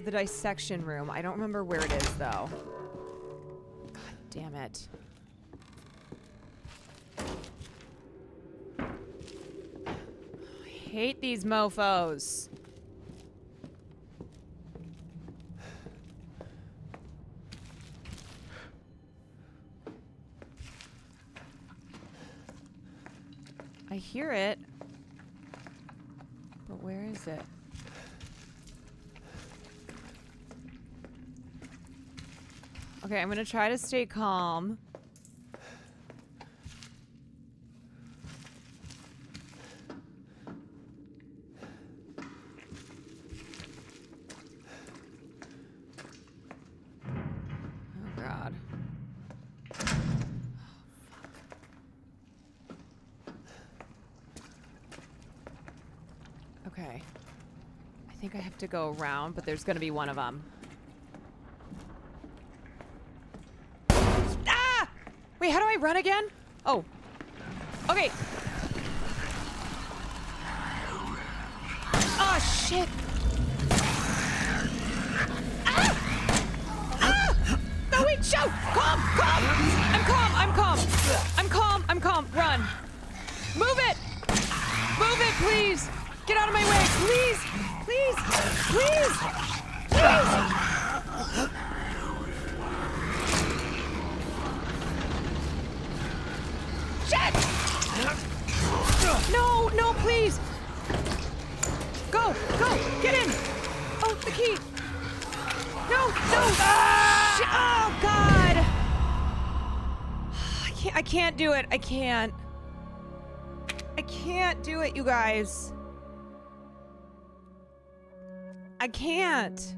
Speaker 1: for the dissection room. I don't remember where it is, though. God damn it. hate these mofos. I hear it. But where is it? Okay, I'm gonna try to stay calm. Oh God. Okay. I think I have to go around, but there's gonna be one of them. Ah! Wait, how do I run again? Oh. Okay. Oh, shit. Ah! Ah! No, wait, shoot! Calm! Calm! I'm calm! I'm calm! I'm calm! I'm calm! Run! Move it! Move it, please! Get out of my way! Please! Please! Please! Please! Shit! No! No, please! Go! Go! Get in! Oh, the key! No! No! Shit! Oh, God! I can't do it. I can't. I can't do it, you guys. I can't.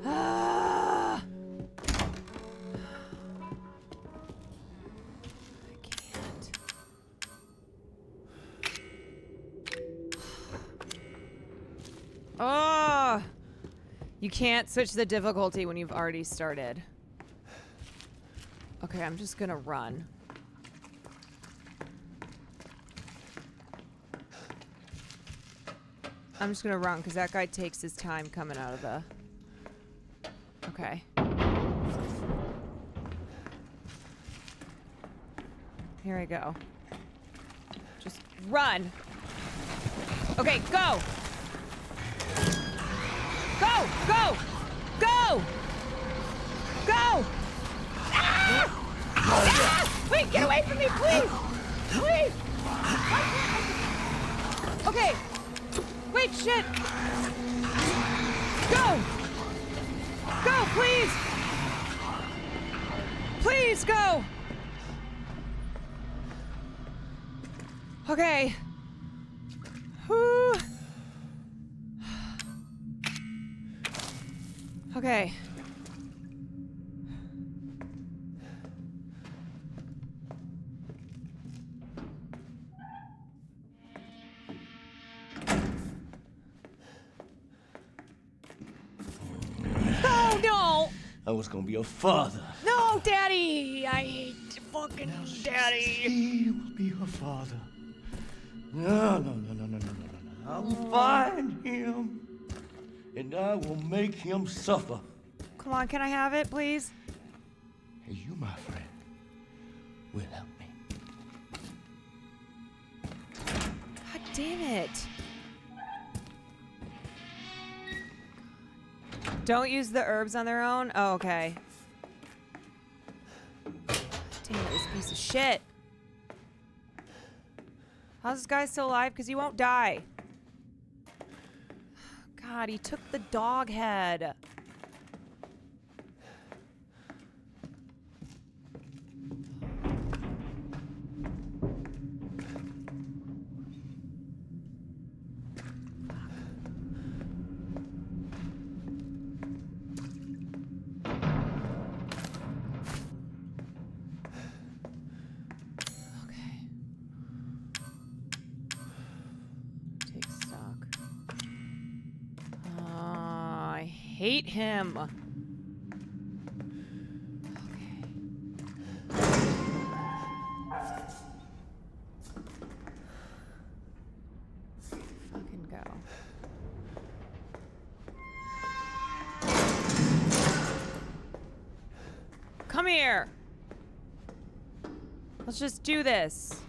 Speaker 1: Ah. I can't. Oh. You can't switch the difficulty when you've already started. Okay, I'm just gonna run. I'm just gonna run because that guy takes his time coming out of the... Okay. Here I go. Just run. Okay, go. Go, go, go, go. Ah! Ah! Wait, get away from me, please. Please. Okay. Wait, shit! Go! Go, please! Please, go! Okay. Whew. Okay.
Speaker 5: I was gonna be your father.
Speaker 1: No, Daddy! I hate fucking Daddy.
Speaker 5: He will be her father. No. I will find him, and I will make him suffer.
Speaker 1: Come on, can I have it, please?
Speaker 5: And you, my friend, will help me.
Speaker 1: God damn it. Don't use the herbs on their own? Oh, okay. Damn it, this piece of shit. How's this guy still alive? Because he won't die. God, he took the dog head. Hate him. Okay. Fucking go. Come here. Let's just do this.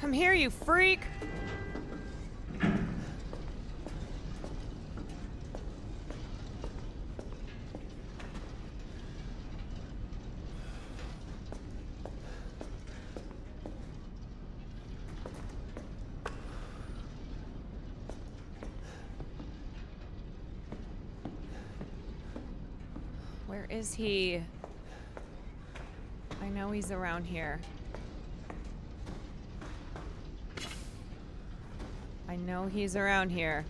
Speaker 1: Come here, you freak! Where is he? I know he's around here. I know he's around here.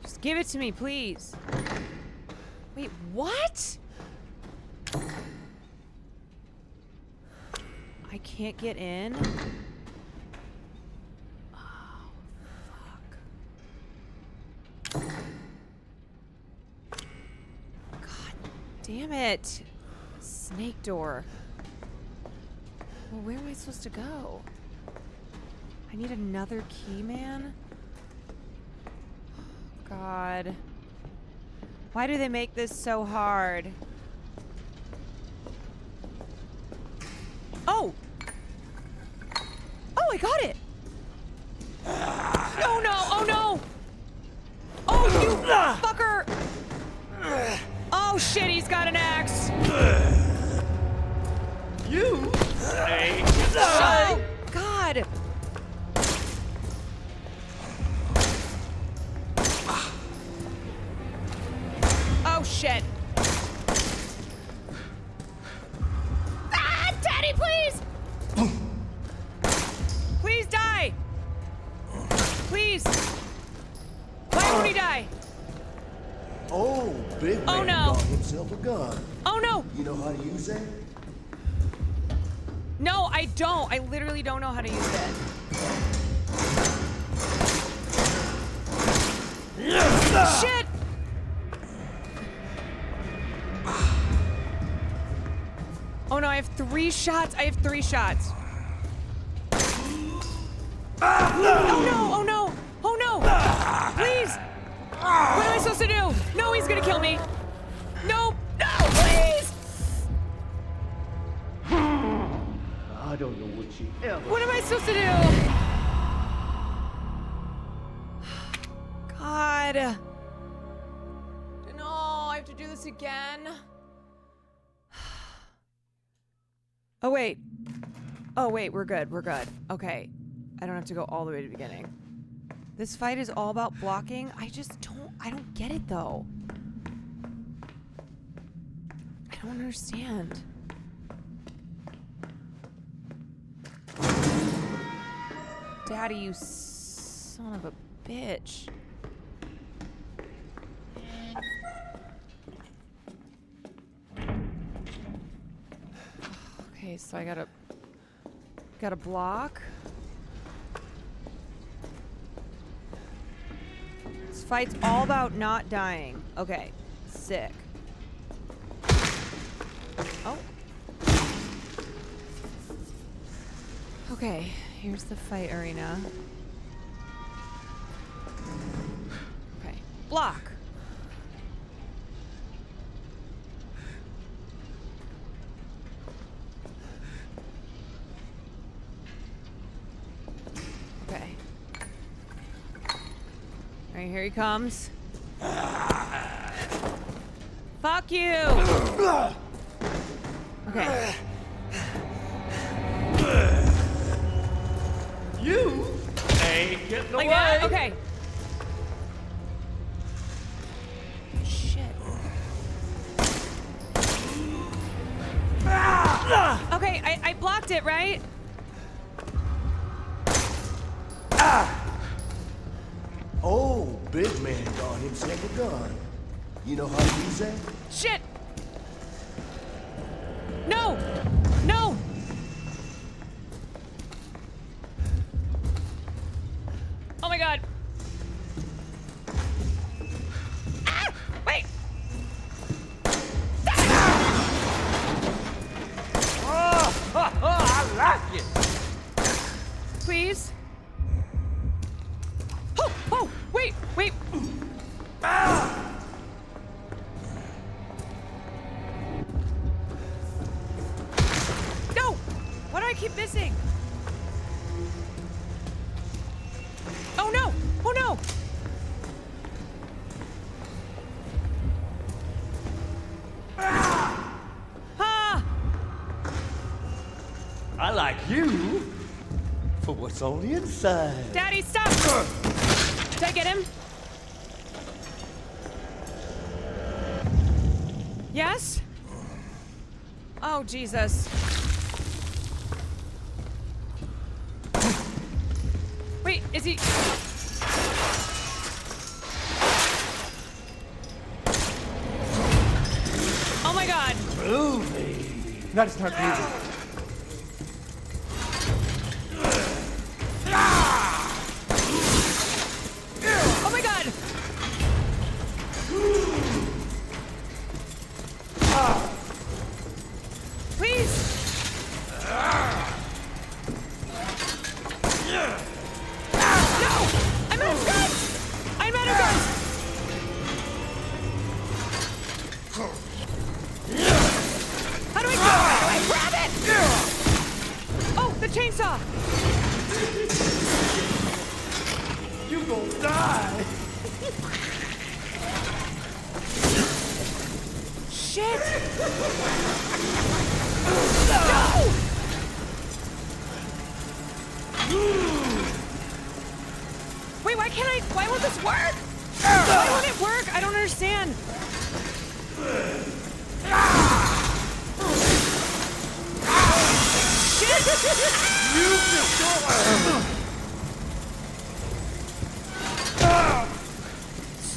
Speaker 1: Just give it to me, please. Wait, what? I can't get in? Oh, fuck. God damn it. Snake door. Well, where am I supposed to go? I need another key, man. God. Why do they make this so hard? Oh! Oh, I got it! Oh no! Oh no! Oh, you fucker! Oh shit, he's got an axe!
Speaker 5: You ain't
Speaker 1: Oh, God! Oh, shit. Ah, Daddy, please! Please die! Please! Why won't he die?
Speaker 5: Oh, big man
Speaker 1: Oh, no.
Speaker 5: got himself a gun.
Speaker 1: Oh, no!
Speaker 5: You know how to use that?
Speaker 1: No, I don't. I literally don't know how to use it. Shit! Oh no, I have 3 shots. I have 3 shots. Oh no, oh no, oh no! Please! What am I supposed to do? No, he's gonna kill me. No, no, please!
Speaker 5: I don't know what you ever.
Speaker 1: What am I supposed to do? God. No, I have to do this again. Oh, wait. Oh, wait, we're good. We're good. Okay. I don't have to go all the way to the beginning. This fight is all about blocking. I don't get it, though. I don't understand. Daddy, you son of a bitch. Okay, so I gotta block. This fight's all about not dying. Okay, sick. Oh. Okay, here's the fight arena. Okay, block. Okay. Alright, here he comes. Fuck you! Okay.
Speaker 5: You ain't getting
Speaker 1: Like
Speaker 5: away.
Speaker 1: that? Okay. Shit. Okay, I blocked it, right?
Speaker 5: Oh, big man got himself a gun. You know how to use that?
Speaker 1: Shit! No! No! Oh my god. Ah! Wait!
Speaker 5: I like it.
Speaker 1: Please? Oh! Oh! Wait! Wait! I keep missing? Oh no! Oh no! Ah!
Speaker 5: I like you for what's on the inside.
Speaker 1: Daddy, stop! Did I get him? Yes? Oh, Jesus. Wait, is he... Oh my God.
Speaker 5: Groovy.
Speaker 3: Gotta start moving.
Speaker 1: Oh my God. Please. No! I'm out of guns! I'm out of guns! How do I grab it? Oh, the chainsaw!
Speaker 5: You gonna die.
Speaker 1: Shit! No! Wait, why won't this work? Why won't it work? I don't understand. Shit!
Speaker 5: You just don't.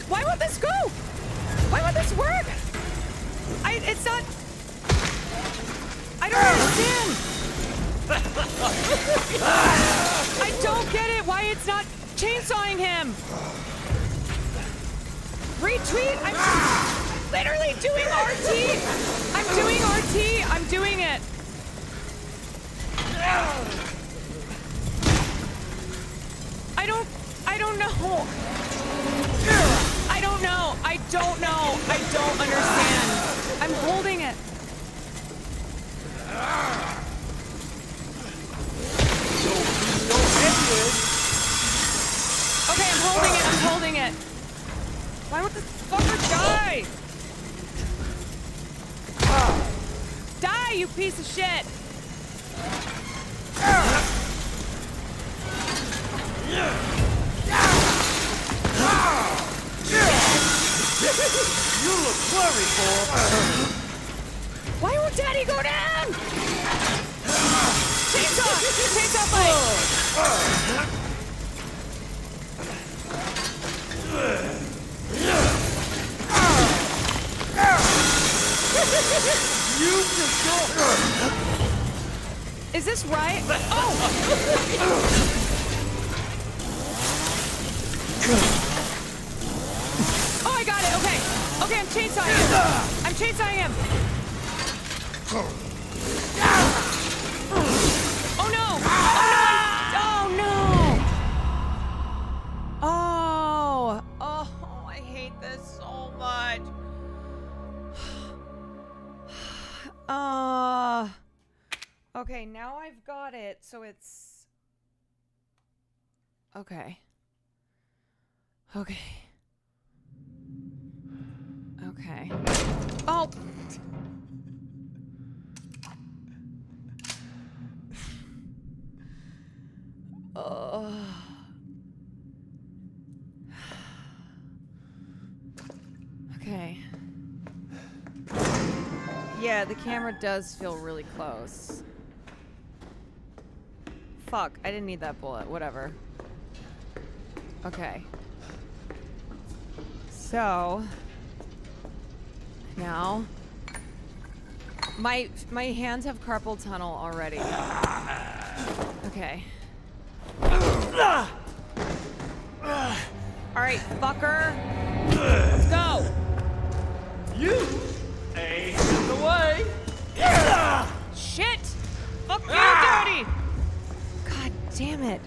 Speaker 1: Why won't this go? Why won't this work? It's not... I don't understand. I don't get it, why it's not chainsawing him. Retweet? I'm literally doing RT. I'm doing RT. I'm doing it. I don't know. I don't know. I don't know. I don't understand. I'm holding it. Okay, I'm holding it. I'm holding it. Why won't this fucker die? Die, you piece of shit.
Speaker 5: You look worried, boy.
Speaker 1: Why won't Daddy go down? Chainsaw! Chainsaw fight!
Speaker 5: You just don't.
Speaker 1: Is this right? Oh! Oh, I got it. Okay. Okay, I'm chainsawing him. I'm chainsawing him. Oh no! Oh no! Oh no! Oh, I hate this so much. Okay, now I've got it, so it's... Okay. Okay. Okay. Oh! Okay. Yeah, the camera does feel really close. Fuck, I didn't need that bullet. Whatever. Okay. So... Now... My hands have carpal tunnel already. Okay. Alright, fucker. Let's go!
Speaker 5: You ain't in the way.
Speaker 1: Shit! Fuck you, Daddy! God damn it.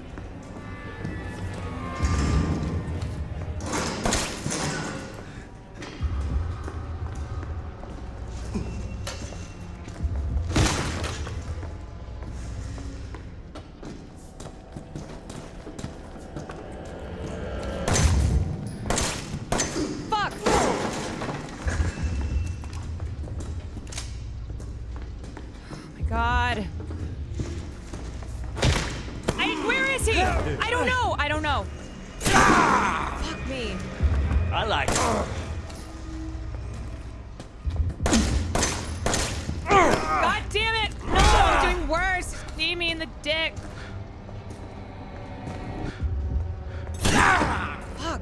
Speaker 1: is he? I don't know. I don't know. Fuck me.
Speaker 5: I like it.
Speaker 1: God damn it! No, I'm doing worse. Knee me in the dick. Fuck.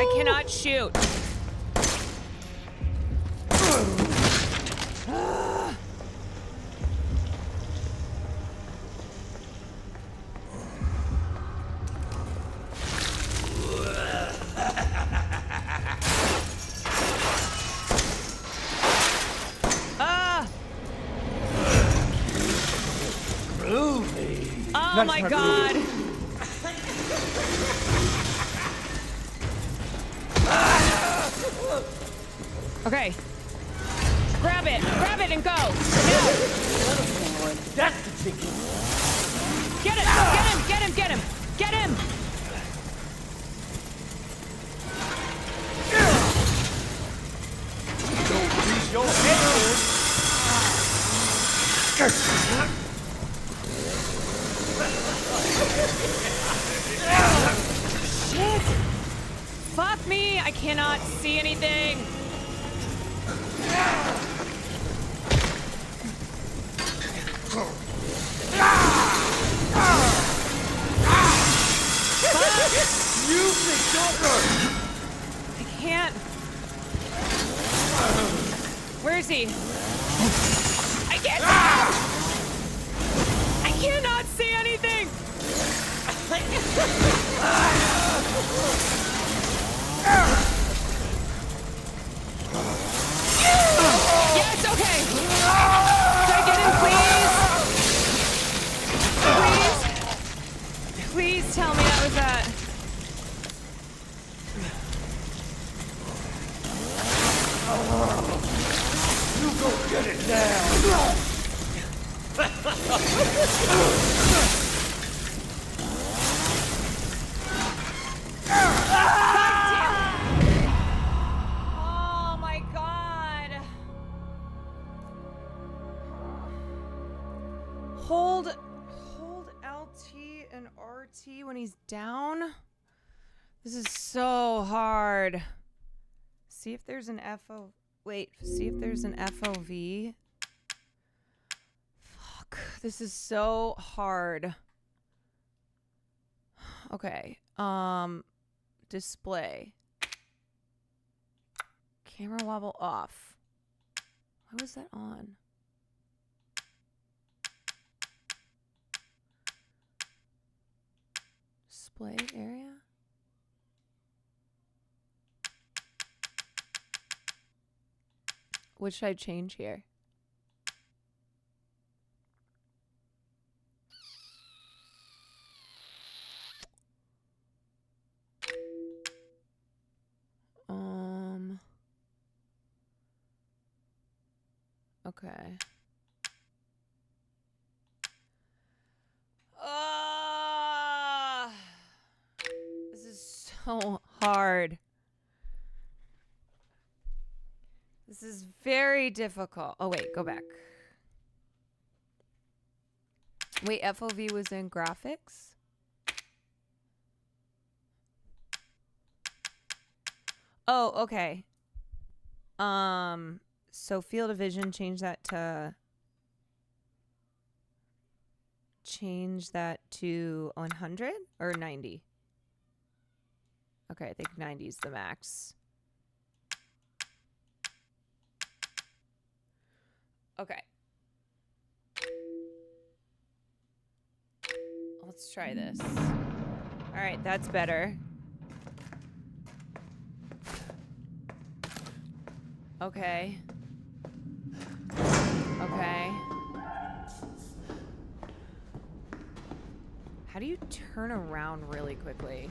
Speaker 1: I cannot shoot. Oh my god. Okay. Grab it and go. Now.
Speaker 5: That's the ticket.
Speaker 1: Get him. Get him.
Speaker 5: Don't use your head.
Speaker 1: Shit. Fuck me. I cannot see anything. I can't. Where is he? I can't. I cannot see anything. Yes, okay. Can I get him, please? Please tell me that was that.
Speaker 5: You go get it now.
Speaker 1: Oh my god. Hold LT and RT when he's down. This is so hard. See if there's an FO. Wait, see if there's an FOV. Fuck, this is so hard. Okay. Display. Camera wobble off. Why was that on? Display area? What should I change here? Okay. This is so hard. This is very difficult. Oh, wait, go back. Wait, FOV was in graphics? Oh, okay. So field of vision, change that to 100 or 90? Okay, I think 90 is the max. Okay. Let's try this. All right, that's better. Okay. Okay. How do you turn around really quickly?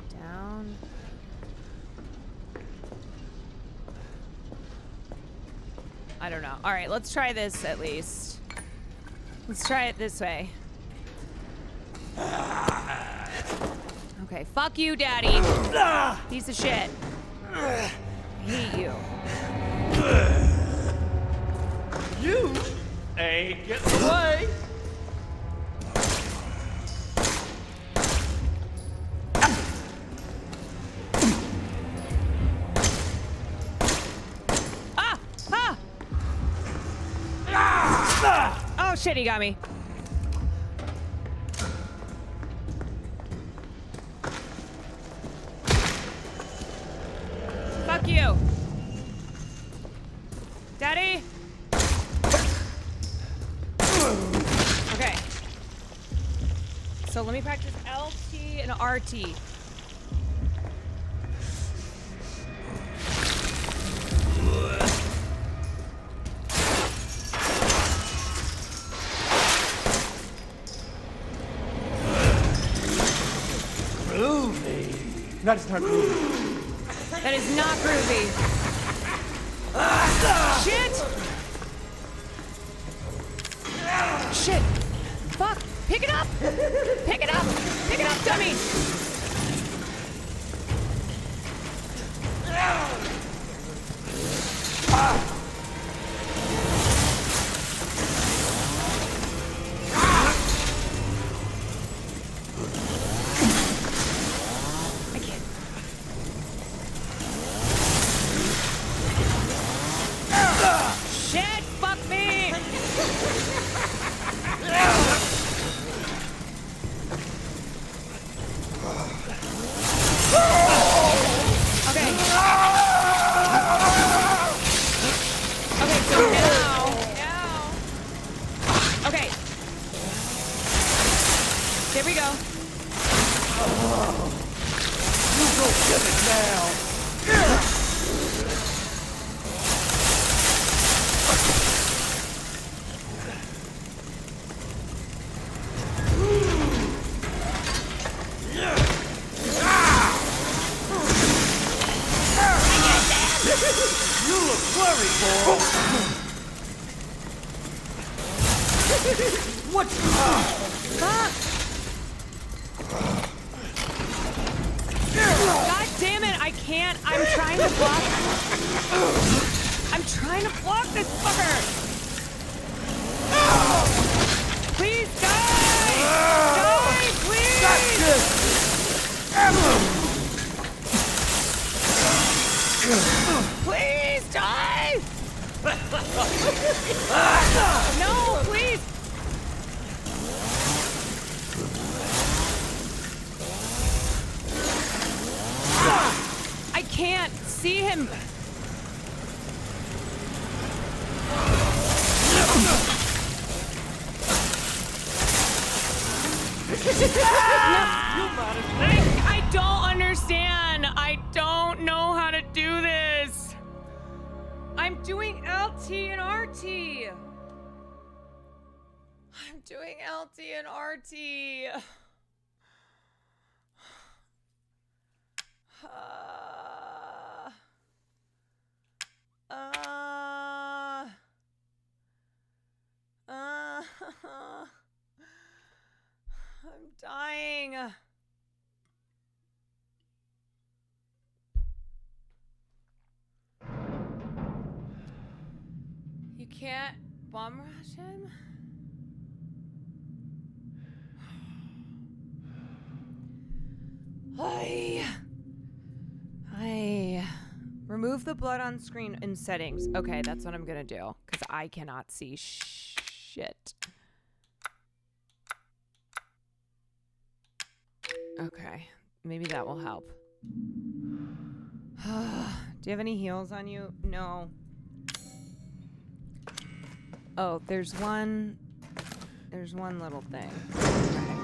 Speaker 1: Down. I don't know. All right, let's try this at least. Let's try it this way. Okay, fuck you, Daddy. Piece of shit. I hate you.
Speaker 5: You ain't getting away.
Speaker 1: Oh shit, he got me. Fuck you. Daddy? Okay. So let me practice LT and RT.
Speaker 3: That's not groovy.
Speaker 1: That is not groovy. Shit! Shit! Fuck! Pick it up! Pick it up! Pick it up, dummy! Shit! Fuck me! Okay. Okay, so now. Okay. There we go.
Speaker 5: You go get it now. You look worried, boy. What?
Speaker 1: Fuck! God damn it, I can't. I'm trying to block. I'm trying to block this fucker. Please die! Die, please! Please die! No, please! I can't see him. I don't understand. I don't know how to do this. I'm doing LT and RT. I'm doing LT and RT. I'm dying. You can't bomb rush him? I remove the blood on screen in settings. Okay, that's what I'm gonna do because I cannot see shit. Okay, maybe that will help. Do you have any heals on you? No. Oh, there's one little thing. Okay.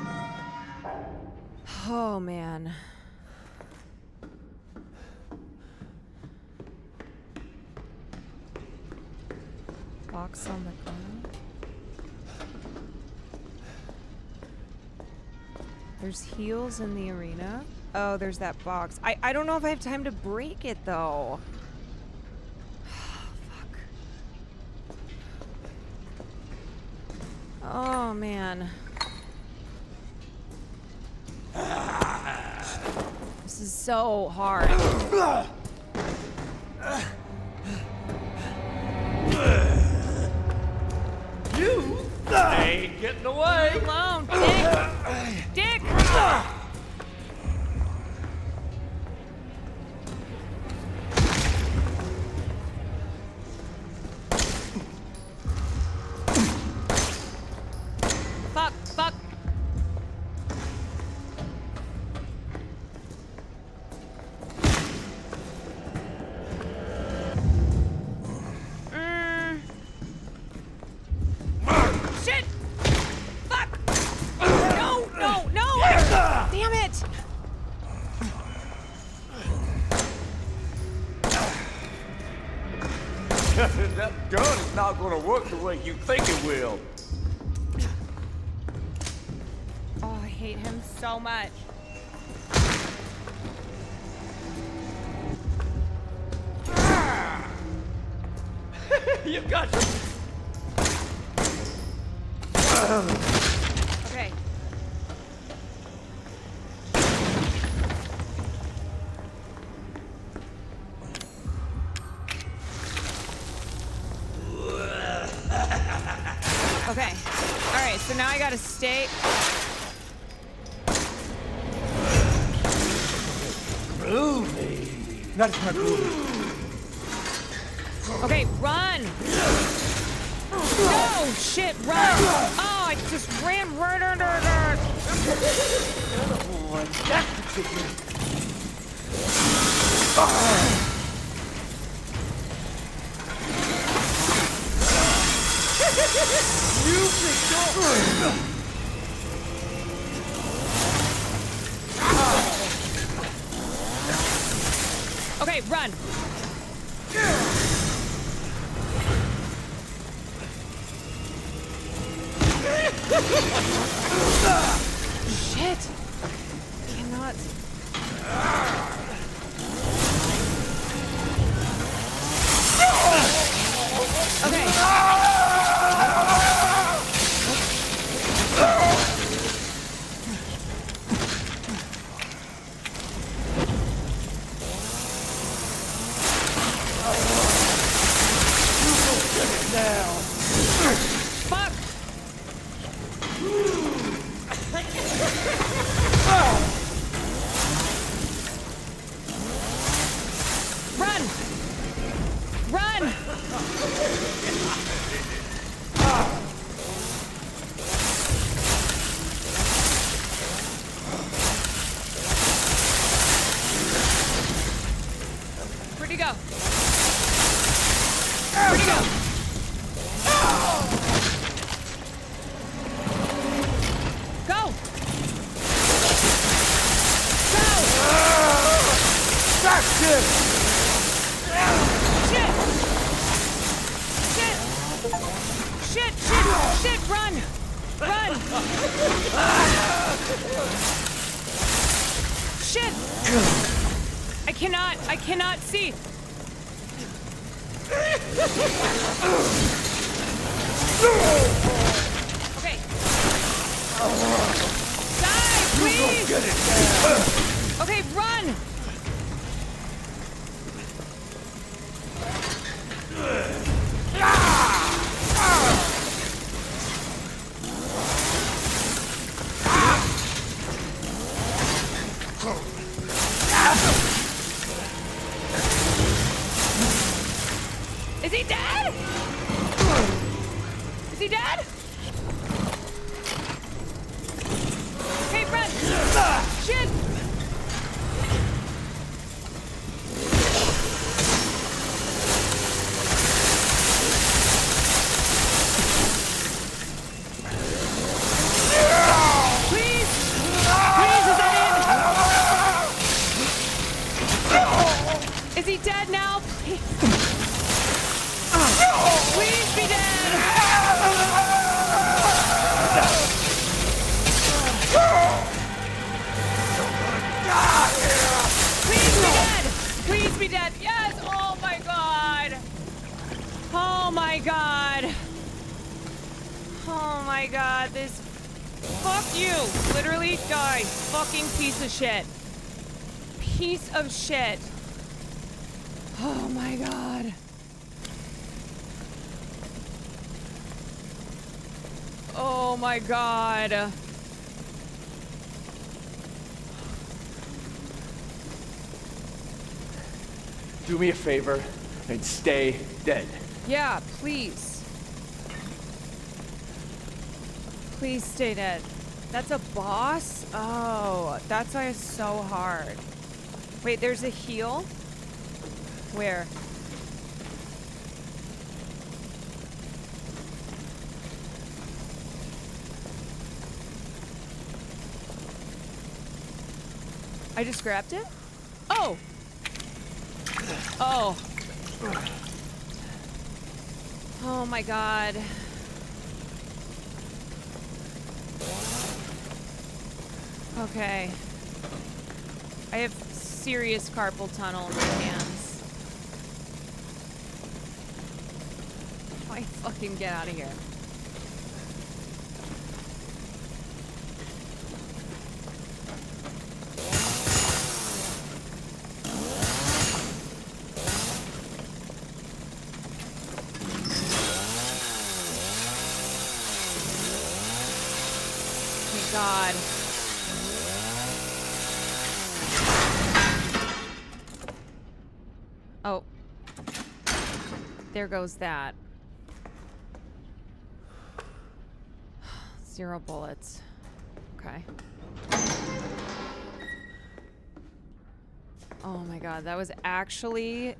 Speaker 1: Oh man. Box on the ground. There's heals in the arena. Oh, there's that box. I don't know if I have time to break it though. Fuck. Oh. Oh, man. This is so hard.
Speaker 5: You ain't getting away.
Speaker 1: Leave me alone, Dick! Dick! Fuck, fuck. Shit! Fuck! No, no, no! Damn it!
Speaker 5: That gun is not gonna work the way you think it will.
Speaker 1: Oh, I hate him so much.
Speaker 5: You got your...
Speaker 1: Okay. Okay. All right, so now I gotta stay.
Speaker 5: Groovy. That's not groovy.
Speaker 1: Okay, run! No, shit, run! Oh, I just ran right under that.
Speaker 5: Oh, that's particular. You
Speaker 1: Okay, run. Shit. Cannot. Okay. Fuck. Run! Run! Where'd he go? Where'd he go? Go! Go!
Speaker 5: That's it!
Speaker 1: Shit! Shit! Shit! Shit! Shit! Run! Run! Shit! I cannot see! Okay. Die, please! Okay, run! Is he dead? Is he dead? Hey, run! Shit! Please! Please, is that it? Is he dead now? Please. Please be dead! my god, this... Fuck you! Literally die. Fucking piece of shit. Piece of shit. Oh my god. Oh my god.
Speaker 7: Do me a favor and stay dead.
Speaker 1: Yeah, please. Please stay dead. That's a boss? Oh, that's why it's so hard. Wait, there's a heal? Where? I just grabbed it? Oh! Oh. Oh my god. Okay. I have serious carpal tunnel in my hands. I fucking get out of here. Oh my god. Oh. There goes that. 0 bullets. Okay. Oh my god, that was actually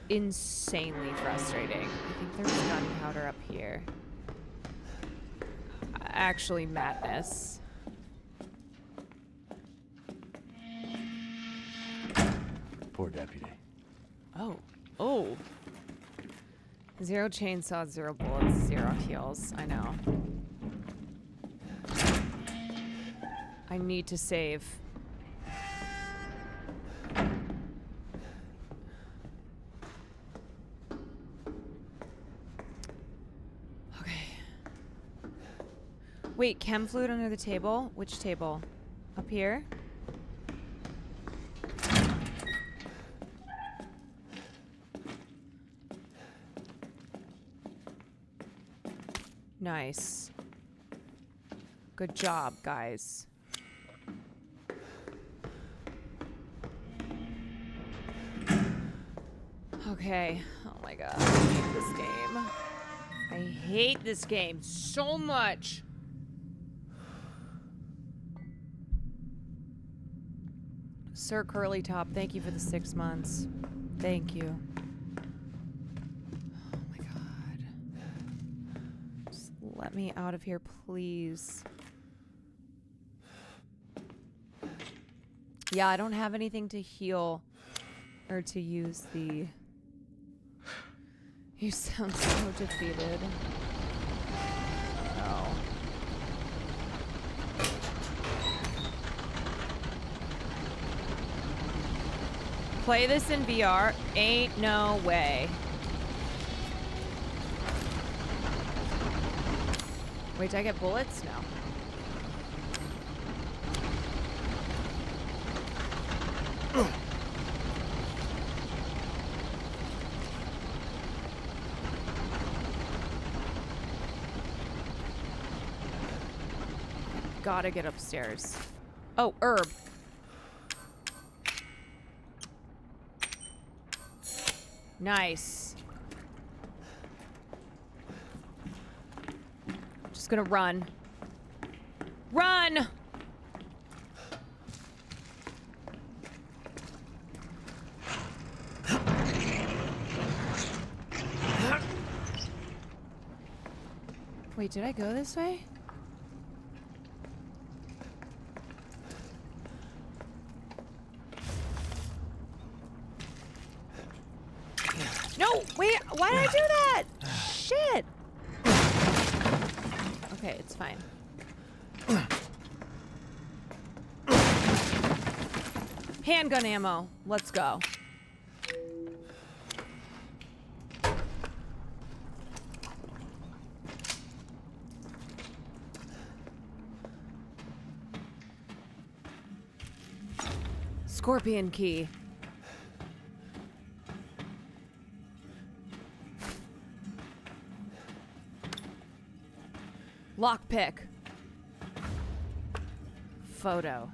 Speaker 1: insanely frustrating. I think there's gunpowder up here. Actually, madness.
Speaker 7: Poor deputy.
Speaker 1: Oh. Oh. 0 chainsaw, 0 bullets, 0 heals. I know. I need to save. Okay. Wait, chem fluid under the table? Which table? Up here? Nice. Good job, guys. Okay. Oh my god. I hate this game. I hate this game so much. Sir Curly Top, thank you for the 6 months. Thank you. Oh my god. Just let me out of here, please. Yeah, I don't have anything to heal or to use the... You sound so defeated. Oh. Play this in VR? Ain't no way. Wait, did I get bullets? No. Gotta get upstairs. Oh, herb. Nice. Just gonna run. Run! Wait, did I go this way? No, wait, why did I do that? Shit. Okay, it's fine. Handgun ammo. Let's go. Scorpion key. Lockpick. Photo.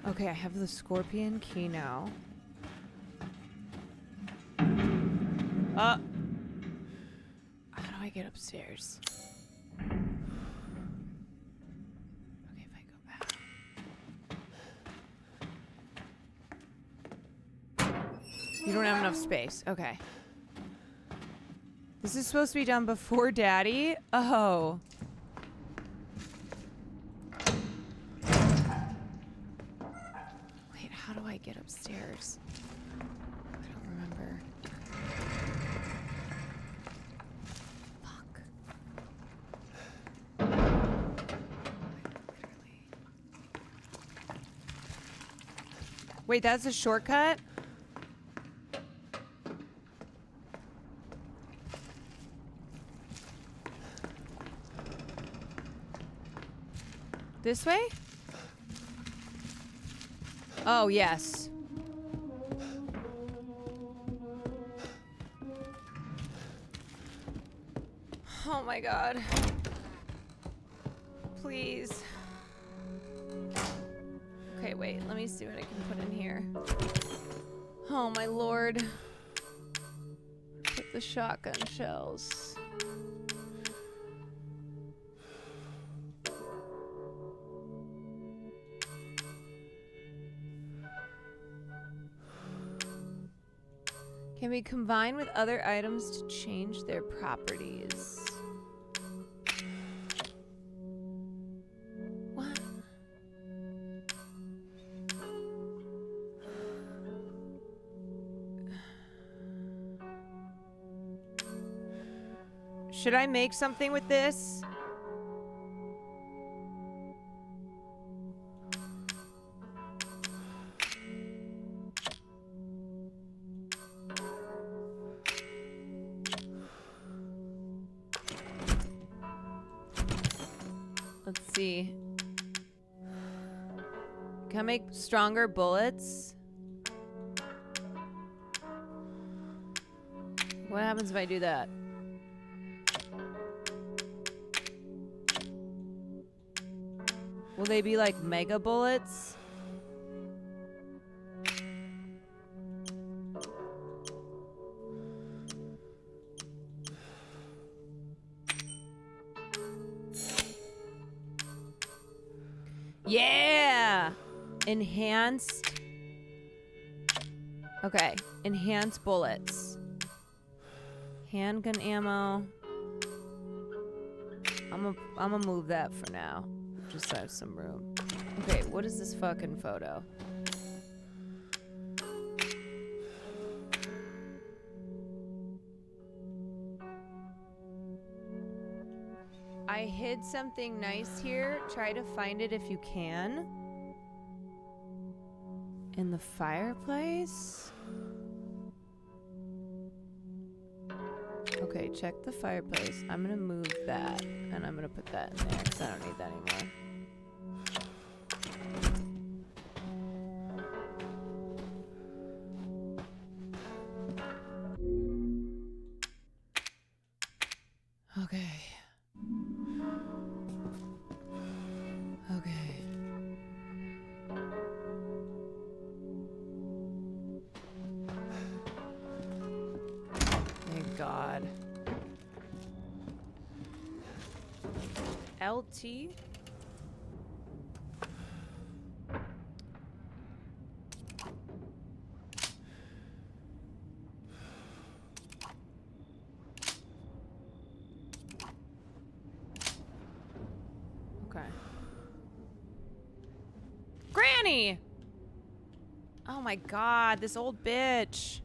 Speaker 1: Okay, I have the scorpion key now. How do I get upstairs? Okay, if I go back. You don't have enough space. Okay. This is supposed to be done before Daddy? Oh. Wait, how do I get upstairs? I don't remember. Fuck. Wait, that's a shortcut? This way? Oh, yes. Oh my god. Please. Okay, wait. Let me see what I can put in here. Oh my lord. Put the shotgun shells. Can be combined with other items to change their properties. What? Should I make something with this? Let's see. Can I make stronger bullets? What happens if I do that? Will they be like mega bullets? Yeah! Enhanced. Okay, enhanced bullets. Handgun ammo. I'm gonna move that for now. Just so I have some room. Okay, what is this fucking photo? I hid something nice here. Try to find it if you can. In the fireplace? Okay, check the fireplace. I'm gonna move that, and I'm gonna put that in there, because I don't need that anymore. Okay. Okay. Thank God. LT? Okay. Granny! Oh my God, this old bitch.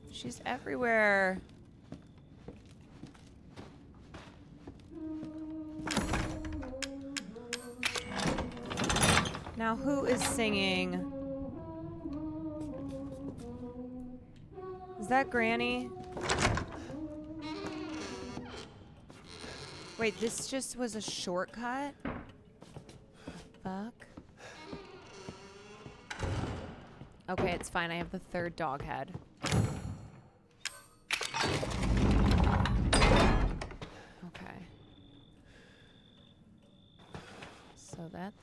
Speaker 1: She's everywhere. Now who is singing? Is that Granny? Wait, this just was a shortcut? Fuck. Okay, it's fine. I have the third dog head. Okay. So that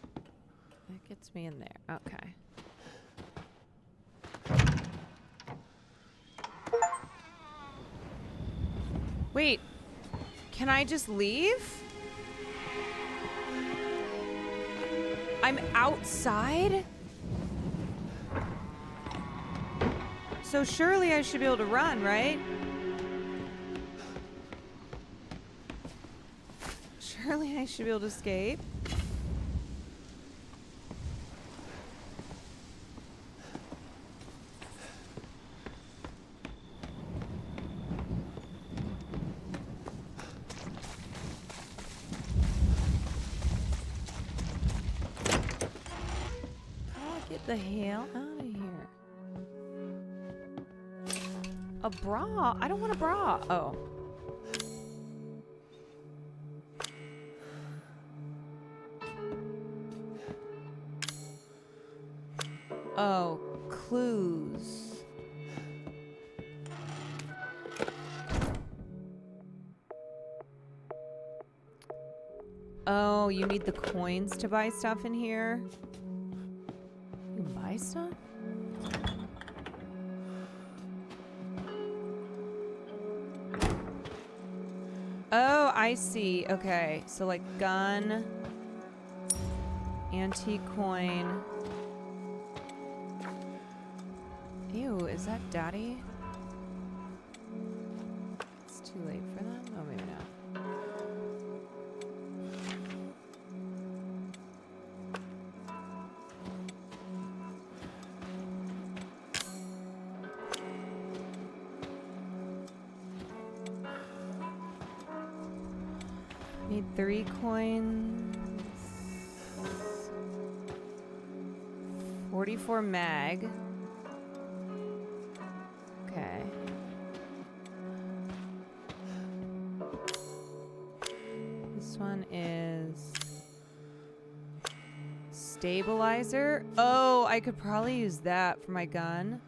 Speaker 1: gets me in there. Okay. Wait. Can I just leave? I'm outside? So surely I should be able to run, right? Surely I should be able to escape. Get the hell out of here. A bra? I don't want a bra. Oh. Oh, clues. Oh, you need the coins to buy stuff in here? You can buy stuff? Oh, I see. Okay, so like gun, antique coin. Ew, is that daddy? It's too late for them? Oh, maybe not. Need 3 coins. 44 mag. Okay. This one is stabilizer. Oh, I could probably use that for my gun.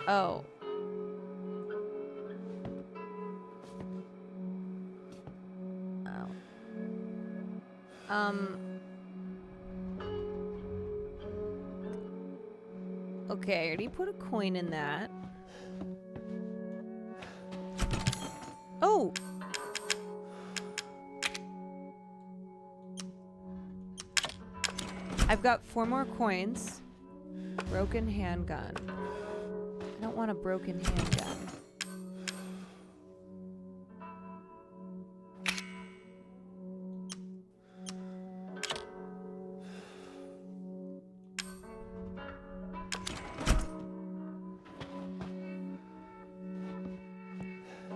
Speaker 1: Oh. Oh. Okay, I already put a coin in that. Oh! I've got 4 more coins. Broken handgun. I don't want a broken handgun.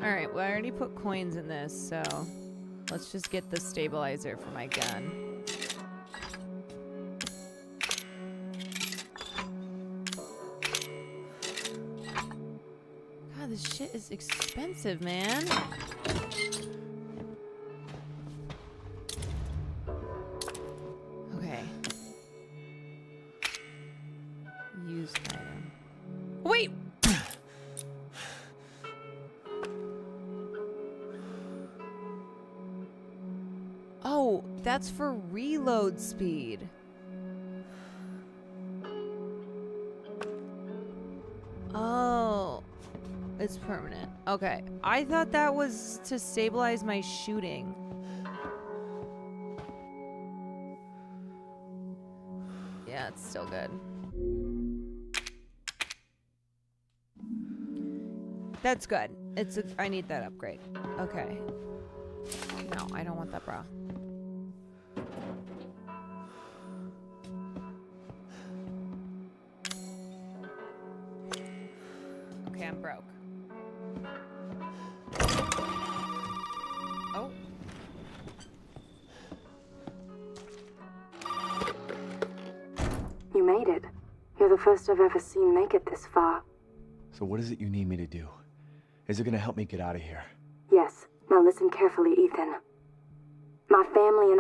Speaker 1: Alright, well I already put coins in this, so let's just get the stabilizer for my gun. God, this shit is expensive, man. Okay. Used item. Wait! Oh, that's for reload speed. Oh, it's permanent. Okay, I thought that was to stabilize my shooting. Yeah, it's still good. That's good. I need that upgrade. Okay. No, I don't want that bra. Okay, I'm broke. Oh.
Speaker 8: You made it. You're the first I've ever seen make it this far.
Speaker 9: So what is it you need me to do? Is it gonna help me get out of here?
Speaker 8: Yes. Now listen carefully, Ethan. My family and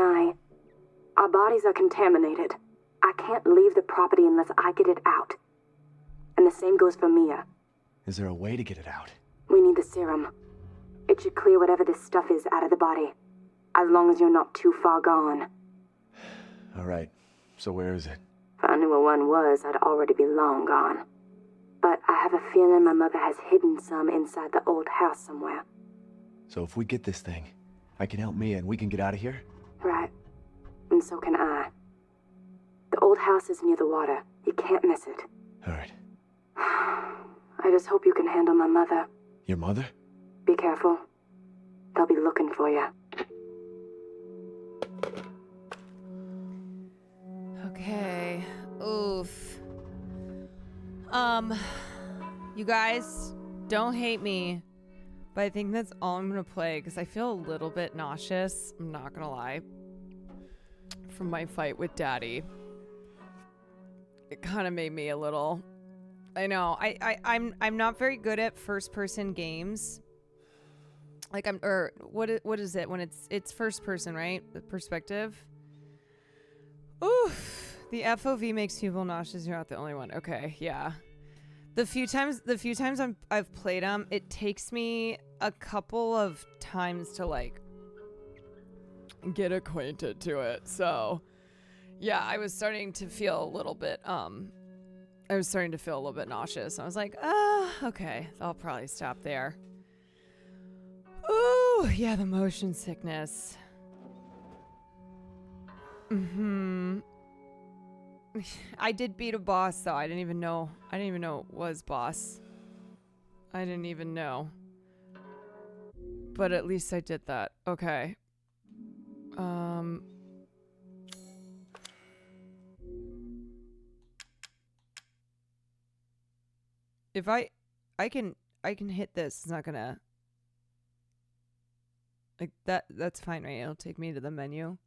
Speaker 8: our bodies are contaminated. I can't leave the property unless I get it out. And the same goes for Mia.
Speaker 9: Is there a way to get it out?
Speaker 8: We need the serum. It should clear whatever this stuff is out of the body. As long as you're not too far gone.
Speaker 9: All right. So where is it?
Speaker 8: If I knew where one was, I'd already be long gone. But I have a feeling my mother has hidden some inside the old house somewhere.
Speaker 9: So if we get this thing, I can help Mia and we can get out of here?
Speaker 8: Right. And so can I. The old house is near the water. You can't miss it.
Speaker 9: All right.
Speaker 8: I just hope you can handle my mother.
Speaker 9: Your mother?
Speaker 8: Be careful. They'll be looking for you.
Speaker 1: Okay. Oof. You guys, don't hate me, but I think that's all I'm gonna play because I feel a little bit nauseous. I'm not gonna lie. From my fight with Daddy, it kind of made me a little. I know. I'm not very good at first person games. Like what is it when it's first person, right? The perspective. Oof. The FOV makes people nauseous. You're not the only one. Okay, yeah. The few times I've played them, it takes me a couple of times to like get acquainted to it. So, yeah, I was starting to feel a little bit nauseous. I was like, okay, I'll probably stop there. Ooh, yeah, the motion sickness. I did beat a boss though. I didn't even know it was boss. I didn't even know. But at least I did that. Okay. If I can hit this, it's not gonna like that's fine, right? It'll take me to the menu.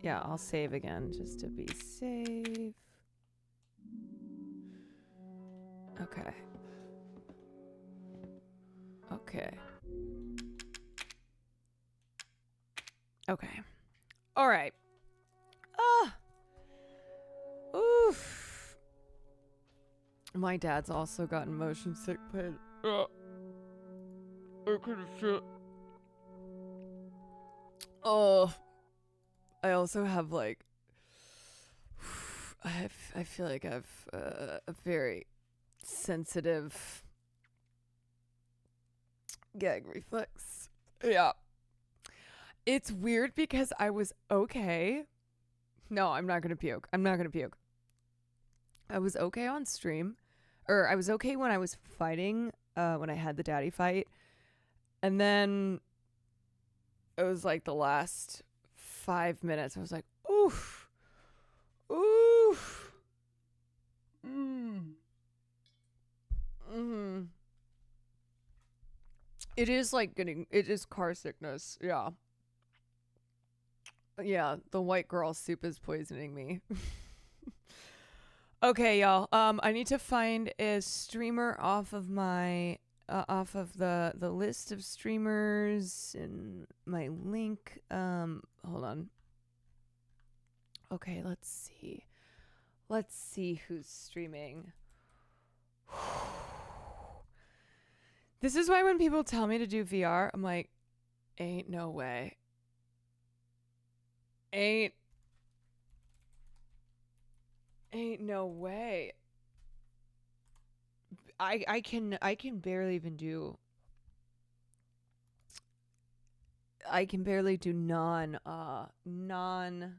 Speaker 1: Yeah, I'll save again just to be safe. Okay. Okay. All right. Oof. My dad's also gotten motion sick, but I couldn't feel. Oh. I also have like I feel like I have a very sensitive gag reflex. Yeah. It's weird because I was okay. No, I'm not going to puke. I was okay on stream. Or I was okay when I was fighting, when I had the daddy fight. And then it was like the last 5 minutes. I was like, oof. It is like it is car sickness. Yeah. Yeah, the white girl soup is poisoning me. Okay, y'all. I need to find a streamer off of my off of the list of streamers in my link. Hold on. Okay, let's see. Let's see who's streaming. This is why when people tell me to do VR, I'm like, ain't no way. Ain't no way. I can barely even do non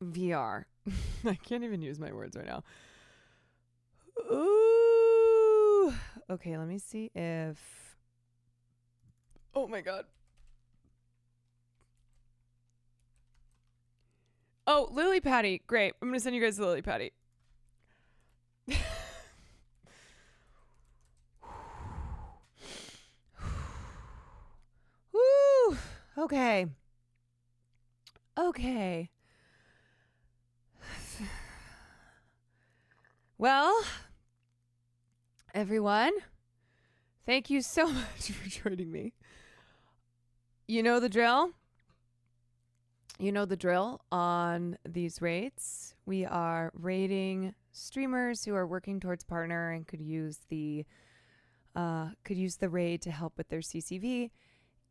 Speaker 1: VR. I can't even use my words right now. Ooh. Okay, let me see if. Oh my god. Oh, Lily Patty. Great. I'm going to send you guys to Lily Patty. Okay. Okay. Well, everyone, thank you so much for joining me. You know the drill. You know the drill on these raids. We are raiding streamers who are working towards partner and could use the raid to help with their CCV.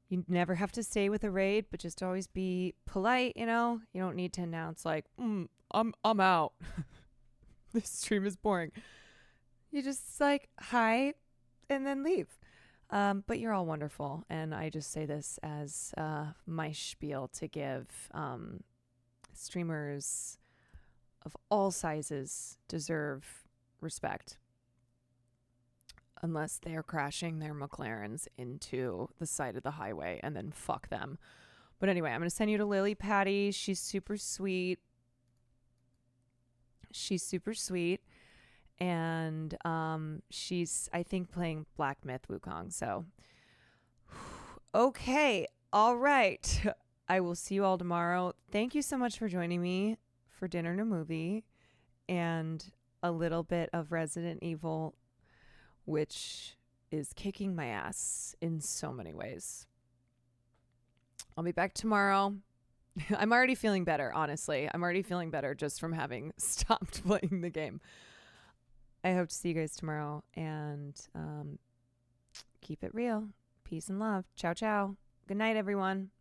Speaker 1: You never have to stay with a raid, but just always be polite, you know? You don't need to announce like, I'm out. This stream is boring. You just like hi and then leave. But you're all wonderful, and I just say this as my spiel to give streamers of all sizes deserve respect. Unless they are crashing their McLarens into the side of the highway, and then fuck them. But anyway, I'm going to send you to Lily Patty. She's super sweet. And she's, I think, playing Black Myth Wukong. So, okay. All right. I will see you all tomorrow. Thank you so much for joining me for dinner and a movie and a little bit of Resident Evil, which is kicking my ass in so many ways. I'll be back tomorrow. I'm already feeling better, honestly. I'm already feeling better just from having stopped playing the game. I hope to see you guys tomorrow, and keep it real. Peace and love. Ciao, ciao. Good night, everyone.